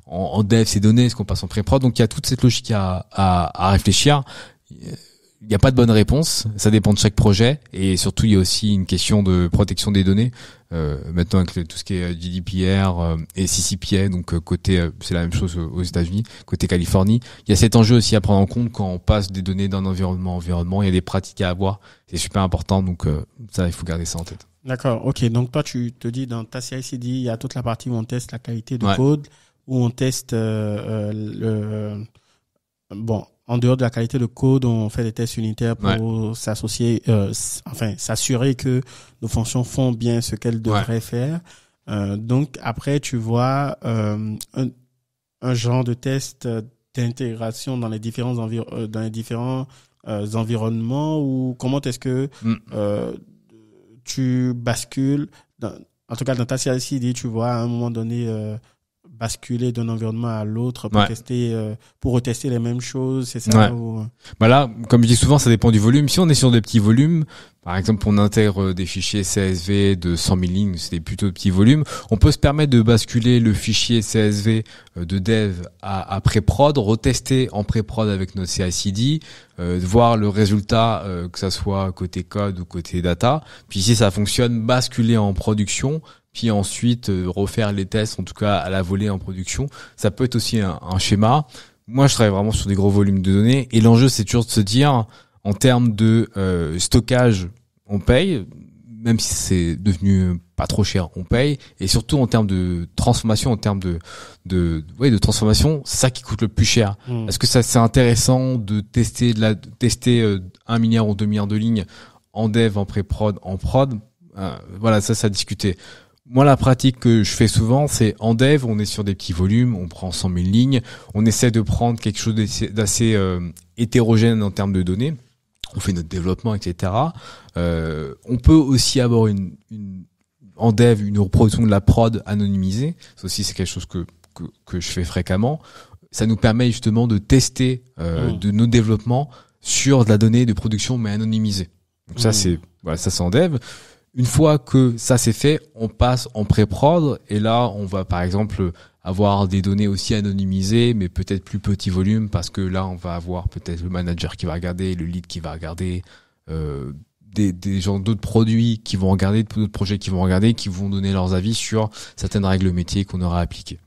en dev ces données, est-ce qu'on passe en pré-prod? Donc il y a toute cette logique à réfléchir. Il n'y a pas de bonne réponse, ça dépend de chaque projet, et surtout il y a aussi une question de protection des données. Maintenant avec tout ce qui est GDPR et CCPA, donc côté c'est la même chose aux États-Unis, côté Californie, il y a cet enjeu aussi à prendre en compte quand on passe des données d'un environnement à environnement. Il y a des pratiques à avoir, c'est super important, donc ça il faut garder ça en tête. D'accord, ok. Donc toi tu te dis dans ta CI/CD, il y a toute la partie où on teste la qualité de code, où on teste en dehors de la qualité de code, on fait des tests unitaires pour s'assurer que nos fonctions font bien ce qu'elles devraient faire. Donc après, tu vois un genre de test d'intégration dans les différents environnements, ou comment est-ce que tu bascules en tout cas dans ta CI/CD, tu vois à un moment donné basculer d'un environnement à l'autre pour pour retester les mêmes choses, c'est ça? Bah là, comme je dis souvent, ça dépend du volume. Si on est sur des petits volumes, par exemple, on intègre des fichiers CSV de 100 000 lignes, c'est plutôt de petits volumes. On peut se permettre de basculer le fichier CSV de dev à pré-prod, retester en pré-prod avec notre CI/CD, voir le résultat, que ça soit côté code ou côté data. Puis si ça fonctionne, basculer en production, puis ensuite refaire les tests, en tout cas à la volée en production. Ça peut être aussi un schéma. Moi, je travaille vraiment sur des gros volumes de données, et l'enjeu, c'est toujours de se dire, en termes de stockage, on paye, même si c'est devenu pas trop cher, on paye, et surtout en termes de transformation, en termes de transformation, c'est ça qui coûte le plus cher. Est-ce que ça c'est intéressant de tester 1 milliard ou 2 milliards de lignes en dev, en pré-prod, en prod? Voilà, ça discuter. Moi, la pratique que je fais souvent, c'est en dev, on est sur des petits volumes, on prend 100 000 lignes, on essaie de prendre quelque chose d'assez hétérogène en termes de données, on fait notre développement, etc. On peut aussi avoir en dev une reproduction de la prod anonymisée. Ça aussi, c'est quelque chose que je fais fréquemment. Ça nous permet justement de tester de nos développements sur de la donnée de production mais anonymisée. Donc ça c'est en dev. Une fois que ça c'est fait, on passe en pré-prod, et là on va par exemple avoir des données aussi anonymisées, mais peut-être plus petit volume, parce que là on va avoir peut-être le manager qui va regarder, le lead qui va regarder, des gens d'autres produits qui vont regarder, d'autres projets qui vont regarder, qui vont donner leurs avis sur certaines règles métiers qu'on aura appliquées.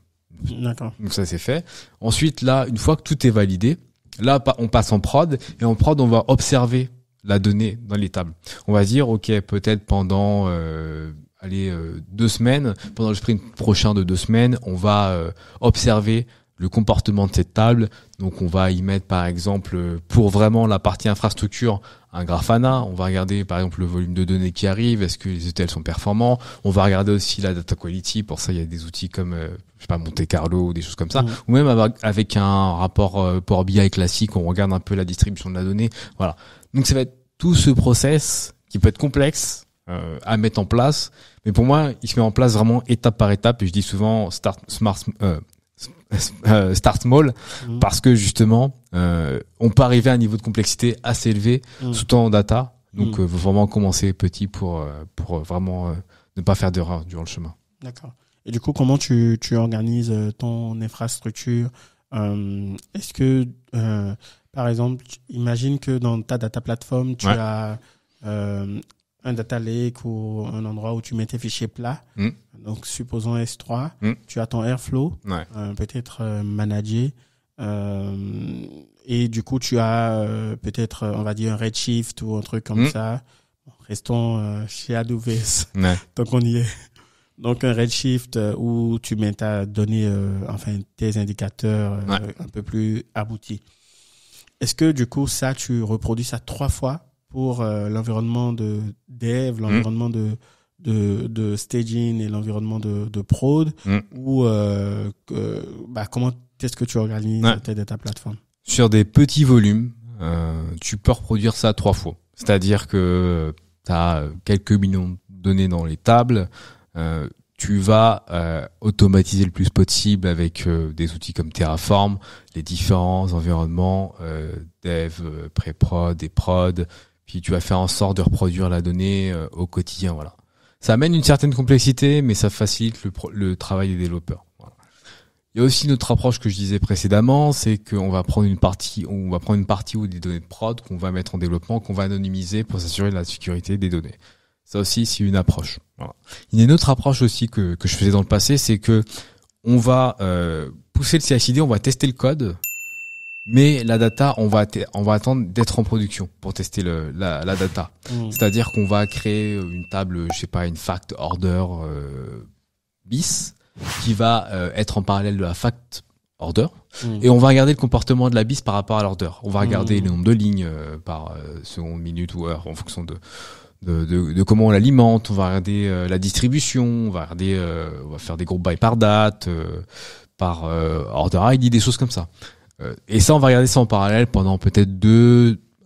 D'accord. Donc ça c'est fait. Ensuite là, une fois que tout est validé, là on passe en prod, et en prod on va observer la donnée dans les tables. On va dire, ok, peut-être pendant 2 semaines, pendant le sprint prochain de 2 semaines, on va observer le comportement de cette table. Donc on va y mettre par exemple, pour vraiment la partie infrastructure, un Grafana. On va regarder par exemple le volume de données qui arrive, est-ce que les ETL sont performants. On va regarder aussi la data quality. Pour ça, il y a des outils comme je sais pas, Monte Carlo ou des choses comme ça. Ou même avec un rapport Power BI classique, on regarde un peu la distribution de la donnée. Voilà. Donc ça va être tout ce process qui peut être complexe à mettre en place. Mais pour moi, il se met en place vraiment étape par étape. Et je dis souvent start small, parce que justement, on peut arriver à un niveau de complexité assez élevé tout en data. Donc, faut vraiment commencer petit pour vraiment ne pas faire d'erreur durant le chemin. D'accord. Et du coup, comment tu organises ton infrastructure? Est-ce que, par exemple, imagine que dans ta data platform, tu as un data lake ou un endroit où tu mets tes fichiers plats. Donc, supposons S3, tu as ton Airflow, peut-être managé. Et du coup, tu as peut-être, on va dire, un Redshift ou un truc comme ça. Bon, restons chez AWS, tant qu'on y est. Donc, un Redshift où tu mets ta donnée, tes indicateurs un peu plus aboutis. Est-ce que, du coup, ça, tu reproduis ça 3 fois pour l'environnement de dev, l'environnement de staging et l'environnement de prod, ou comment est-ce que tu organises tes data platform? Sur des petits volumes, tu peux reproduire ça 3 fois. C'est-à-dire que tu as quelques millions de données dans les tables, tu vas automatiser le plus possible avec des outils comme Terraform, les différents environnements dev, pré-prod et prod. Puis tu vas faire en sorte de reproduire la donnée au quotidien. Voilà. Ça amène une certaine complexité, mais ça facilite le travail des développeurs. Voilà. Il y a aussi notre approche que je disais précédemment, c'est qu'on va prendre une partie ou des données de prod qu'on va mettre en développement, qu'on va anonymiser pour s'assurer de la sécurité des données. Ça aussi, c'est une approche. Voilà. Il y a une autre approche aussi que je faisais dans le passé, c'est que on va pousser le CI/CD, on va tester le code. Mais la data, on va attendre d'être en production pour tester la data. C'est-à-dire qu'on va créer une table, je sais pas, une fact order bis qui va être en parallèle de la fact order. Et on va regarder le comportement de la bis par rapport à l'order. On va regarder le nombre de lignes par seconde, minute ou heure en fonction de comment on l'alimente. On va regarder la distribution. On va faire des groupes by par date, par order ID, des choses comme ça. Et ça, on va regarder ça en parallèle pendant peut-être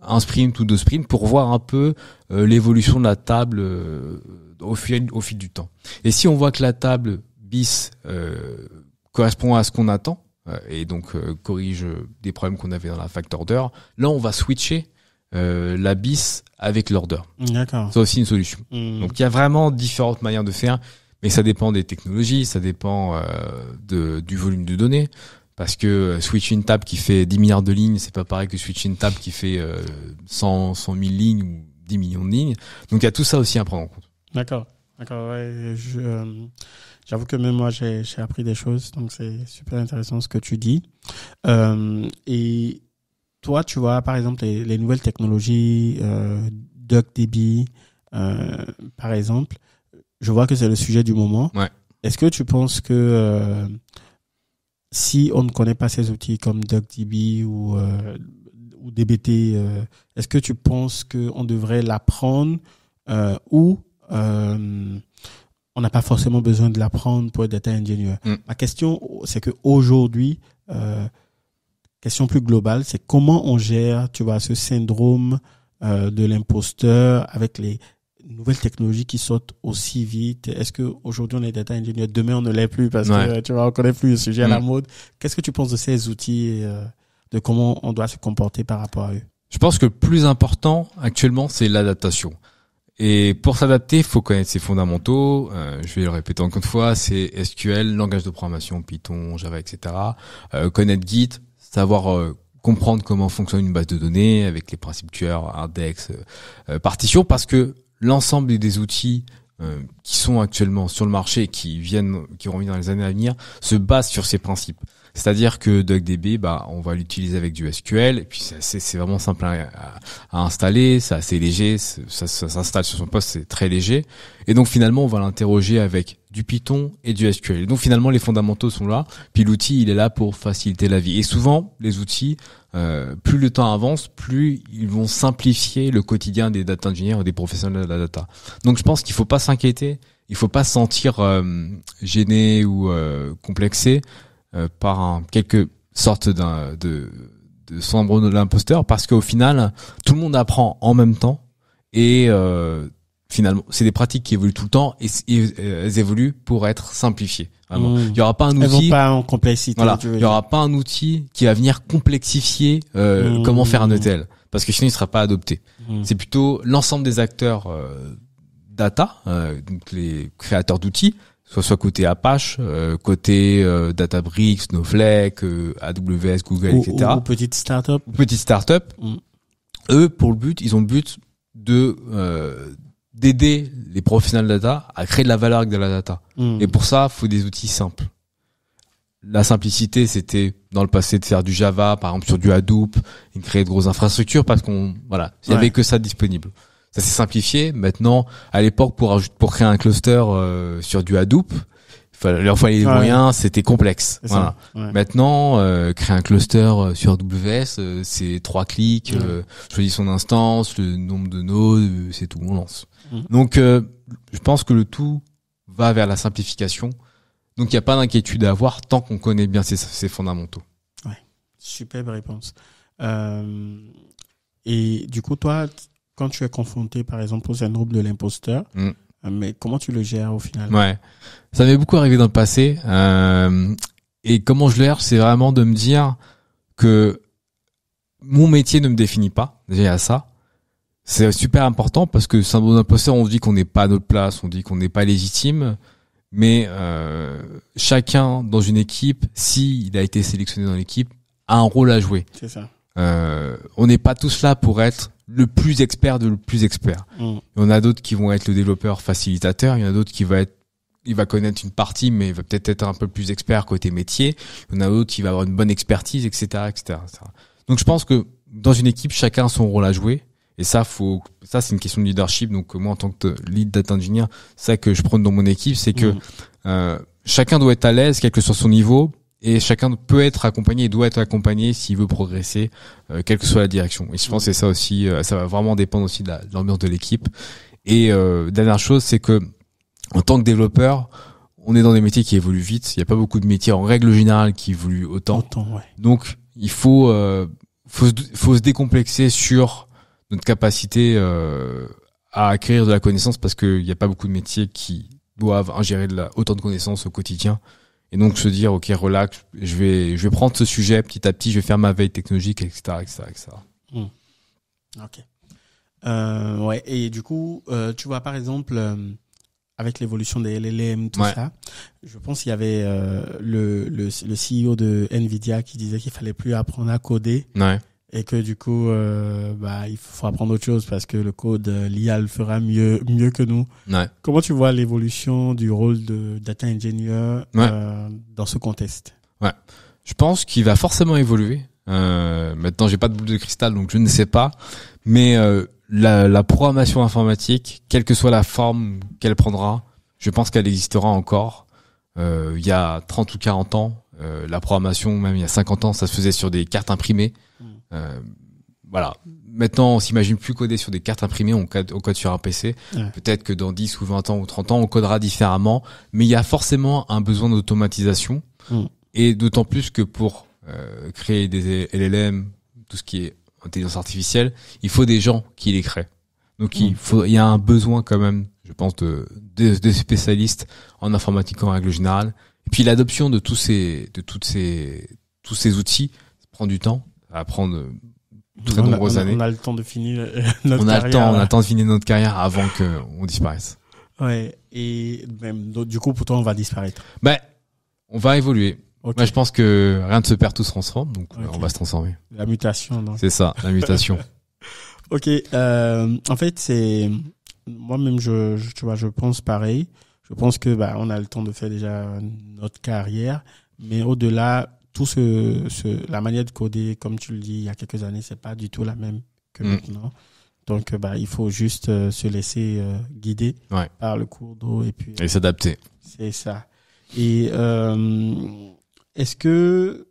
un sprint ou 2 sprints pour voir un peu l'évolution de la table au fil du temps. Et si on voit que la table bis correspond à ce qu'on attend et donc corrige des problèmes qu'on avait dans la fact order, là on va switcher la bis avec l'order. D'accord. C'est aussi une solution. Donc il y a vraiment différentes manières de faire, mais ça dépend des technologies, ça dépend du volume de données. Parce que switcher une table qui fait 10 milliards de lignes, c'est pas pareil que switcher une table qui fait 100 000 lignes ou 10 millions de lignes. Donc il y a tout ça aussi à prendre en compte. D'accord. Ouais, j'avoue que même moi j'ai appris des choses, donc c'est super intéressant ce que tu dis. Et toi, tu vois par exemple les nouvelles technologies, DuckDB, par exemple, je vois que c'est le sujet du moment. Ouais. Est-ce que tu penses que si on ne connaît pas ces outils comme DuckDB ou DBT, est-ce que tu penses qu'on devrait l'apprendre ou on n'a pas forcément besoin de l'apprendre pour être data engineer? Ma question, c'est que aujourd'hui, question plus globale, c'est comment on gère, tu vois, ce syndrome de l'imposteur avec les nouvelles technologies qui sortent aussi vite. Est-ce que aujourd'hui on est data engineer, demain on ne l'est plus parce que tu vois, on connaît plus le sujet à la mode. Qu'est-ce que tu penses de ces outils et de comment on doit se comporter par rapport à eux? Je pense que le plus important actuellement, c'est l'adaptation. Et pour s'adapter, il faut connaître ses fondamentaux. Je vais le répéter encore une fois, c'est SQL, langage de programmation, Python, Java, etc. Connaître Git, savoir comprendre comment fonctionne une base de données avec les principes tueurs, index, partition, parce que l'ensemble des outils qui sont actuellement sur le marché et qui vont venir dans les années à venir se basent sur ces principes. C'est-à-dire que DuckDB, on va l'utiliser avec du SQL, et puis c'est vraiment simple à installer, c'est assez léger, ça s'installe sur son poste, c'est très léger. Et donc finalement, on va l'interroger avec du Python et du SQL. Et donc finalement, les fondamentaux sont là, puis l'outil, il est là pour faciliter la vie. Et souvent, les outils, plus le temps avance, plus ils vont simplifier le quotidien des data engineers ou des professionnels de la data. Donc je pense qu'il faut pas s'inquiéter, il faut pas se sentir gêné ou complexé par quelque sorte de syndrome de l'imposteur, parce qu'au final, tout le monde apprend en même temps et finalement, c'est des pratiques qui évoluent tout le temps et elles évoluent pour être simplifiées. Vraiment. Il y aura pas un outil. Elles vont pas en complexité. Voilà. Il y aura pas un outil qui va venir complexifier comment faire un ETL, parce que sinon il sera pas adopté. C'est plutôt l'ensemble des acteurs data, donc les créateurs d'outils, soit côté Apache, côté Databricks, Snowflake, AWS, Google, etc. Ou petite startup. Eux, ils ont le but de d'aider les professionnels data à créer de la valeur avec de la data. Et pour ça, il faut des outils simples. La simplicité, c'était dans le passé de faire du Java, par exemple sur du Hadoop, et créer de grosses infrastructures parce il y avait que ça disponible. Ça s'est simplifié. Maintenant, à l'époque, pour créer un cluster sur du Hadoop, il fallait les moyens, c'était complexe. Voilà. Maintenant, créer un cluster sur AWS, c'est 3 clics, choisir son instance, le nombre de nodes, c'est tout, on lance. Donc, je pense que le tout va vers la simplification. Donc, il n'y a pas d'inquiétude à avoir tant qu'on connaît bien ces fondamentaux. Ouais, superbe réponse. Et du coup, toi, quand tu es confronté, par exemple, au syndrome de l'imposteur, mais comment tu le gères au final? Ouais, ça m'est beaucoup arrivé dans le passé. Et comment je le gère, c'est vraiment de me dire que mon métier ne me définit pas. Déjà à ça, c'est super important parce que syndrome d'imposteur, on dit qu'on n'est pas à notre place, on dit qu'on n'est pas légitime. Mais chacun dans une équipe, s'il a été sélectionné dans l'équipe, a un rôle à jouer. C'est ça. On n'est pas tous là pour être le plus expert de le plus expert. Il y en a d'autres qui vont être le développeur facilitateur, il y en a d'autres il va connaître une partie, mais il va peut-être être un peu plus expert côté métier. Il y en a d'autres qui va avoir une bonne expertise, etc., etc. Donc je pense que dans une équipe, chacun a son rôle à jouer. Et ça, c'est une question de leadership. Donc moi, en tant que lead data engineer, c'est ça que je prône dans mon équipe, c'est que chacun doit être à l'aise, quel que soit son niveau, et chacun peut être accompagné et doit être accompagné s'il veut progresser, quelle que soit la direction. Et je pense que c'est ça aussi, ça va vraiment dépendre aussi de l'ambiance de l'équipe. Et dernière chose, c'est que en tant que développeur, on est dans des métiers qui évoluent vite. Il n'y a pas beaucoup de métiers en règle générale qui évoluent autant. Ouais. Donc il faut se décomplexer sur notre capacité à acquérir de la connaissance, parce qu'il n'y a pas beaucoup de métiers qui doivent ingérer autant de connaissances au quotidien. Et donc se dire, ok, relax, je vais prendre ce sujet petit à petit, je vais faire ma veille technologique, etc., etc., etc. Ok. Ouais. Et du coup, tu vois, par exemple, avec l'évolution des LLM, tout ça, je pense qu'il y avait le CEO de Nvidia qui disait qu'il fallait plus apprendre à coder. Ouais. Et que du coup, il faut apprendre autre chose parce que le code, l'IA le fera mieux que nous. Ouais. Comment tu vois l'évolution du rôle de data engineer dans ce contexte? Ouais. Je pense qu'il va forcément évoluer. Maintenant, j'ai pas de boule de cristal, donc je ne sais pas. Mais la programmation informatique, quelle que soit la forme qu'elle prendra, je pense qu'elle existera encore. Il y a 30 ou 40 ans, la programmation, même il y a 50 ans, ça se faisait sur des cartes imprimées. Voilà. Maintenant, on s'imagine plus coder sur des cartes imprimées, on code sur un PC. Ouais. Peut-être que dans 10 ou 20 ans ou 30 ans, on codera différemment. Mais il y a forcément un besoin d'automatisation. Et d'autant plus que pour créer des LLM, tout ce qui est intelligence artificielle, il faut des gens qui les créent. Donc il y a un besoin quand même, je pense, de spécialistes en informatique en règle générale. Et puis l'adoption de tous ces outils prend du temps. À prendre très nombreuses années. On a le temps de finir notre carrière. On a le temps de finir notre carrière avant qu'on disparaisse. Ouais. Et même, du coup, pour toi, on va disparaître. On va évoluer. Okay. Moi, je pense que rien ne se perd, tout se transforme. Donc, on va se transformer. La mutation, non? C'est ça, la mutation. Ok. En fait, moi-même, je pense pareil. Je pense que, on a le temps de faire déjà notre carrière. Mais au-delà, la manière de coder, comme tu le dis, il y a quelques années, c'est pas du tout la même que maintenant. Donc, il faut juste se laisser guider par le cours d'eau et s'adapter. C'est ça. Et est-ce que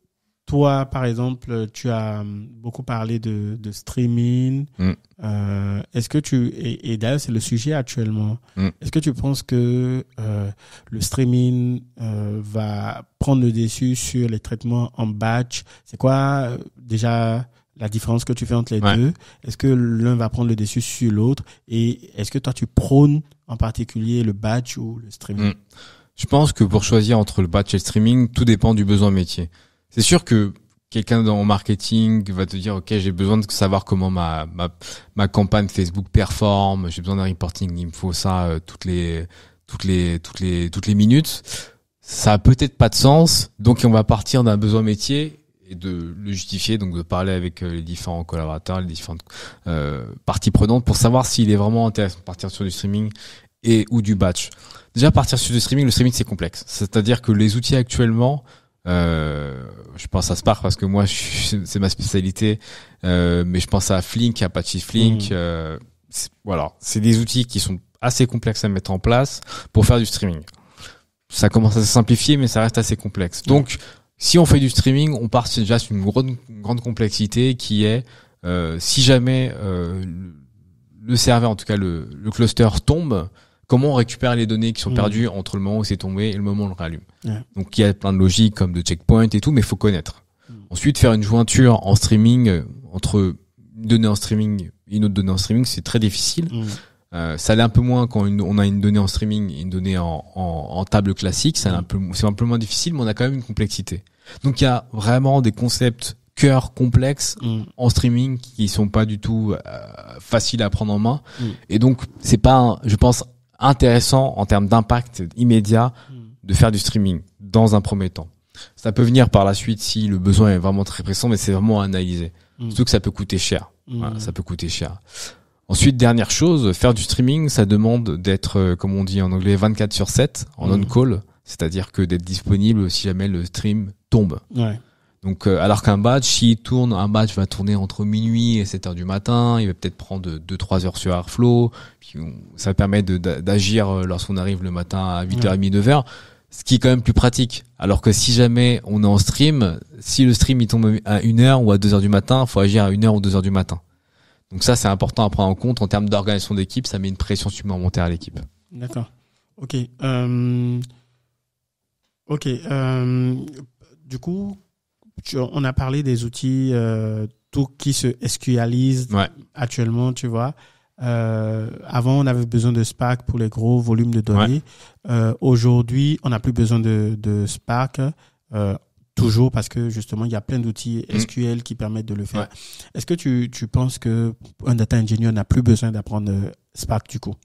toi, par exemple, tu as beaucoup parlé de streaming. Est-ce que et d'ailleurs c'est le sujet actuellement. Est-ce que tu penses que le streaming va prendre le dessus sur les traitements en batch? C'est quoi déjà la différence que tu fais entre les deux? Est-ce que l'un va prendre le dessus sur l'autre? Et est-ce que toi tu prônes en particulier le batch ou le streaming? Je pense que pour choisir entre le batch et le streaming, tout dépend du besoin métier. C'est sûr que quelqu'un dans marketing va te dire, OK, j'ai besoin de savoir comment ma campagne Facebook performe, j'ai besoin d'un reporting, il me faut ça toutes les minutes. Ça a peut-être pas de sens, donc on va partir d'un besoin métier et de le justifier, donc de parler avec les différents collaborateurs, les différentes parties prenantes pour savoir s'il est vraiment intéressant de partir sur du streaming ou du batch. Déjà, partir sur du streaming, le streaming c'est complexe. C'est-à-dire que les outils actuellement, je pense à Spark parce que moi c'est ma spécialité, mais je pense à Flink, Apache Flink, c'est des outils qui sont assez complexes à mettre en place pour faire du streaming. Ça commence à se simplifier, mais ça reste assez complexe. Donc, si on fait du streaming, on part déjà sur une grande complexité qui est si jamais le serveur, en tout cas le cluster tombe, comment on récupère les données qui sont perdues entre le moment où c'est tombé et le moment où on le rallume. Donc il y a plein de logiques comme de checkpoint et tout, mais il faut connaître. Ensuite, faire une jointure en streaming entre une donnée en streaming et une autre donnée en streaming, c'est très difficile. Ça l'est un peu moins quand on a une donnée en streaming et une donnée en table classique. C'est un peu moins difficile, mais on a quand même une complexité. Donc il y a vraiment des concepts cœur complexes en streaming qui sont pas du tout faciles à prendre en main. Et donc c'est pas, je pense, intéressant en termes d'impact immédiat de faire du streaming dans un premier temps. Ça peut venir par la suite si le besoin est vraiment très pressant, mais c'est vraiment à analyser. Surtout que ça peut coûter cher. Voilà, ça peut coûter cher. Ensuite, dernière chose, faire du streaming, ça demande d'être, comme on dit en anglais, 24/7 en on-call, c'est-à-dire que d'être disponible si jamais le stream tombe. Donc, alors qu'un batch, s'il tourne, un batch va tourner entre minuit et 7 heures du matin, il va peut-être prendre 2-3 heures sur Airflow, puis ça permet d'agir lorsqu'on arrive le matin à 8h30, 9h, ce qui est quand même plus pratique. Alors que si jamais on est en stream, si le stream il tombe à 1h ou à 2h du matin, il faut agir à 1h ou 2h du matin. Donc ça, c'est important à prendre en compte en termes d'organisation d'équipe, ça met une pression supplémentaire à l'équipe. D'accord. Ok. Du coup, on a parlé des outils tout qui se SQLisent actuellement, tu vois. Avant, on avait besoin de Spark pour les gros volumes de données. Aujourd'hui, on n'a plus besoin de Spark, toujours parce que justement, il y a plein d'outils SQL qui permettent de le faire. Est-ce que tu penses que un data engineer n'a plus besoin d'apprendre Spark du coup?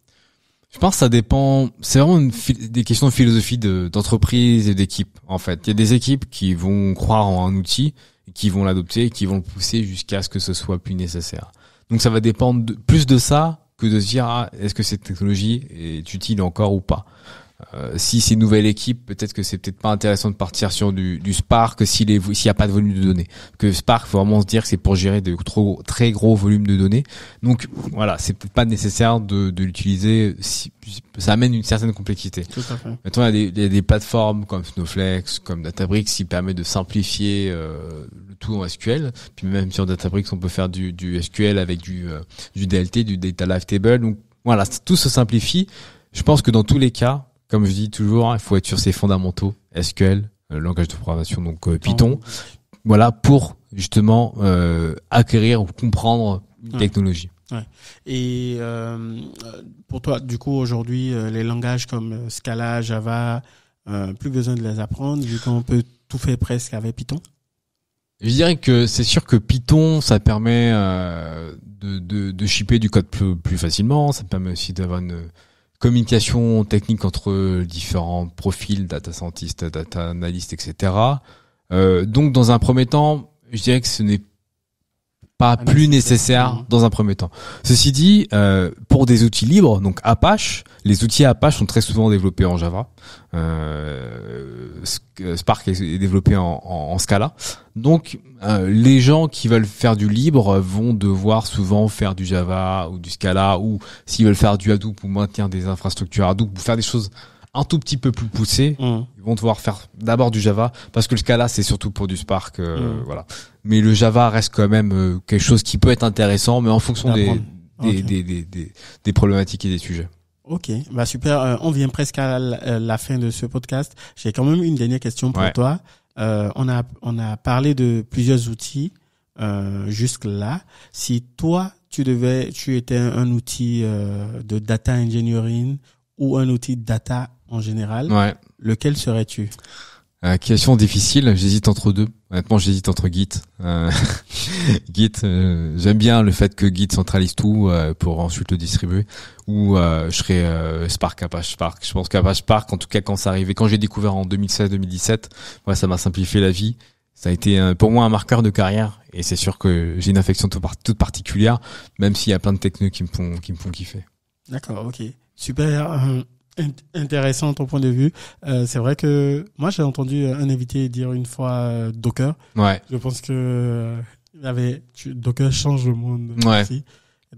Je pense que ça dépend. C'est vraiment des questions de philosophie d'entreprise et d'équipe. En fait, il y a des équipes qui vont croire en un outil, qui vont l'adopter, et qui vont le pousser jusqu'à ce que ce soit plus nécessaire. Donc, ça va dépendre plus de ça que de se dire est-ce que cette technologie est utile encore ou pas. Si c'est une nouvelle équipe, peut-être que c'est peut-être pas intéressant de partir sur du Spark s'il y a pas de volume de données. Que Spark, faut vraiment se dire que c'est pour gérer de très gros volumes de données. Donc voilà, c'est peut-être pas nécessaire de l'utiliser. Ça amène une certaine complexité. Tout à fait. Maintenant, il y a des plateformes comme Snowflake, comme Databricks qui permettent de simplifier le tout en SQL. Puis même sur Databricks, on peut faire du SQL avec du DLT, du Data Live Table. Donc voilà, tout se simplifie. Je pense que dans tous les cas, comme je dis toujours, il faut être sur ses fondamentaux, SQL, langage de programmation, donc Python, voilà, pour justement acquérir ou comprendre une technologie. Et pour toi, du coup, aujourd'hui, les langages comme Scala, Java, plus besoin de les apprendre, vu qu'on peut tout faire presque avec Python? Je dirais que c'est sûr que Python, ça permet de shipper du code plus facilement, ça permet aussi d'avoir une communication technique entre différents profils, data scientist, data analyst, etc. Donc, dans un premier temps, je dirais que ce n'est pas plus nécessaire dans un premier temps. Ceci dit, pour des outils libres, donc Apache, les outils Apache sont très souvent développés en Java. Spark est développé en Scala. Donc, les gens qui veulent faire du libre vont devoir souvent faire du Java ou du Scala, ou s'ils veulent faire du Hadoop ou maintenir des infrastructures Hadoop ou faire des choses un tout petit peu plus poussées, ils vont devoir faire d'abord du Java, parce que le Scala c'est surtout pour du Spark, voilà. Mais le Java reste quand même quelque chose qui peut être intéressant, mais en fonction des problématiques et des sujets. Ok, bah super. On vient presque à la fin de ce podcast. J'ai quand même une dernière question pour toi. On a parlé de plusieurs outils jusque là. Si toi tu étais un outil de data engineering ou un outil de data en général, lequel serais-tu? Question difficile, j'hésite entre deux. Honnêtement, j'hésite entre Git. Git, j'aime bien le fait que Git centralise tout pour ensuite le distribuer. Ou je serais Spark, Apache Spark. Je pense qu'Apache Spark, en tout cas quand ça arrivait, quand j'ai découvert en 2016-2017, ça m'a simplifié la vie. Ça a été pour moi un marqueur de carrière, et c'est sûr que j'ai une affection toute particulière, même s'il y a plein de technos qui me font kiffer. D'accord, ok, super. Intéressant ton point de vue. C'est vrai que moi j'ai entendu un invité dire une fois Docker. Ouais. Je pense que Docker change le monde aussi.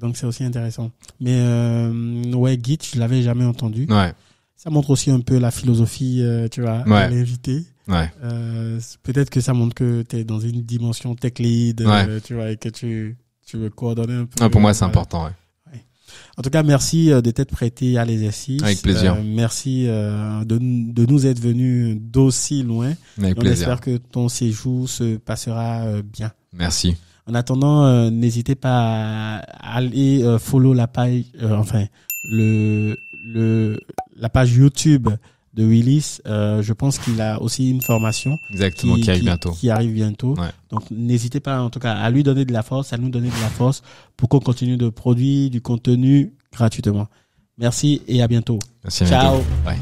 Donc c'est aussi intéressant. Mais Git, je l'avais jamais entendu. Ouais. Ça montre aussi un peu la philosophie, tu vois, de l'invité. Ouais. Peut-être que ça montre que tu es dans une dimension tech lead, tu vois, et que tu veux coordonner un peu. Pour moi c'est important, ouais. En tout cas, merci de t'être prêté à l'exercice. Avec plaisir. Merci de nous être venus d'aussi loin. Avec plaisir. On espère que ton séjour se passera bien. Merci. En attendant, n'hésitez pas à aller follow la page, la page YouTube de Willis. Je pense qu'il a aussi une formation. Exactement, qui arrive bientôt. Ouais. Donc, n'hésitez pas, en tout cas, à lui donner de la force, à nous donner de la force pour qu'on continue de produire du contenu gratuitement. Merci et à bientôt. Merci. Ciao. Ouais.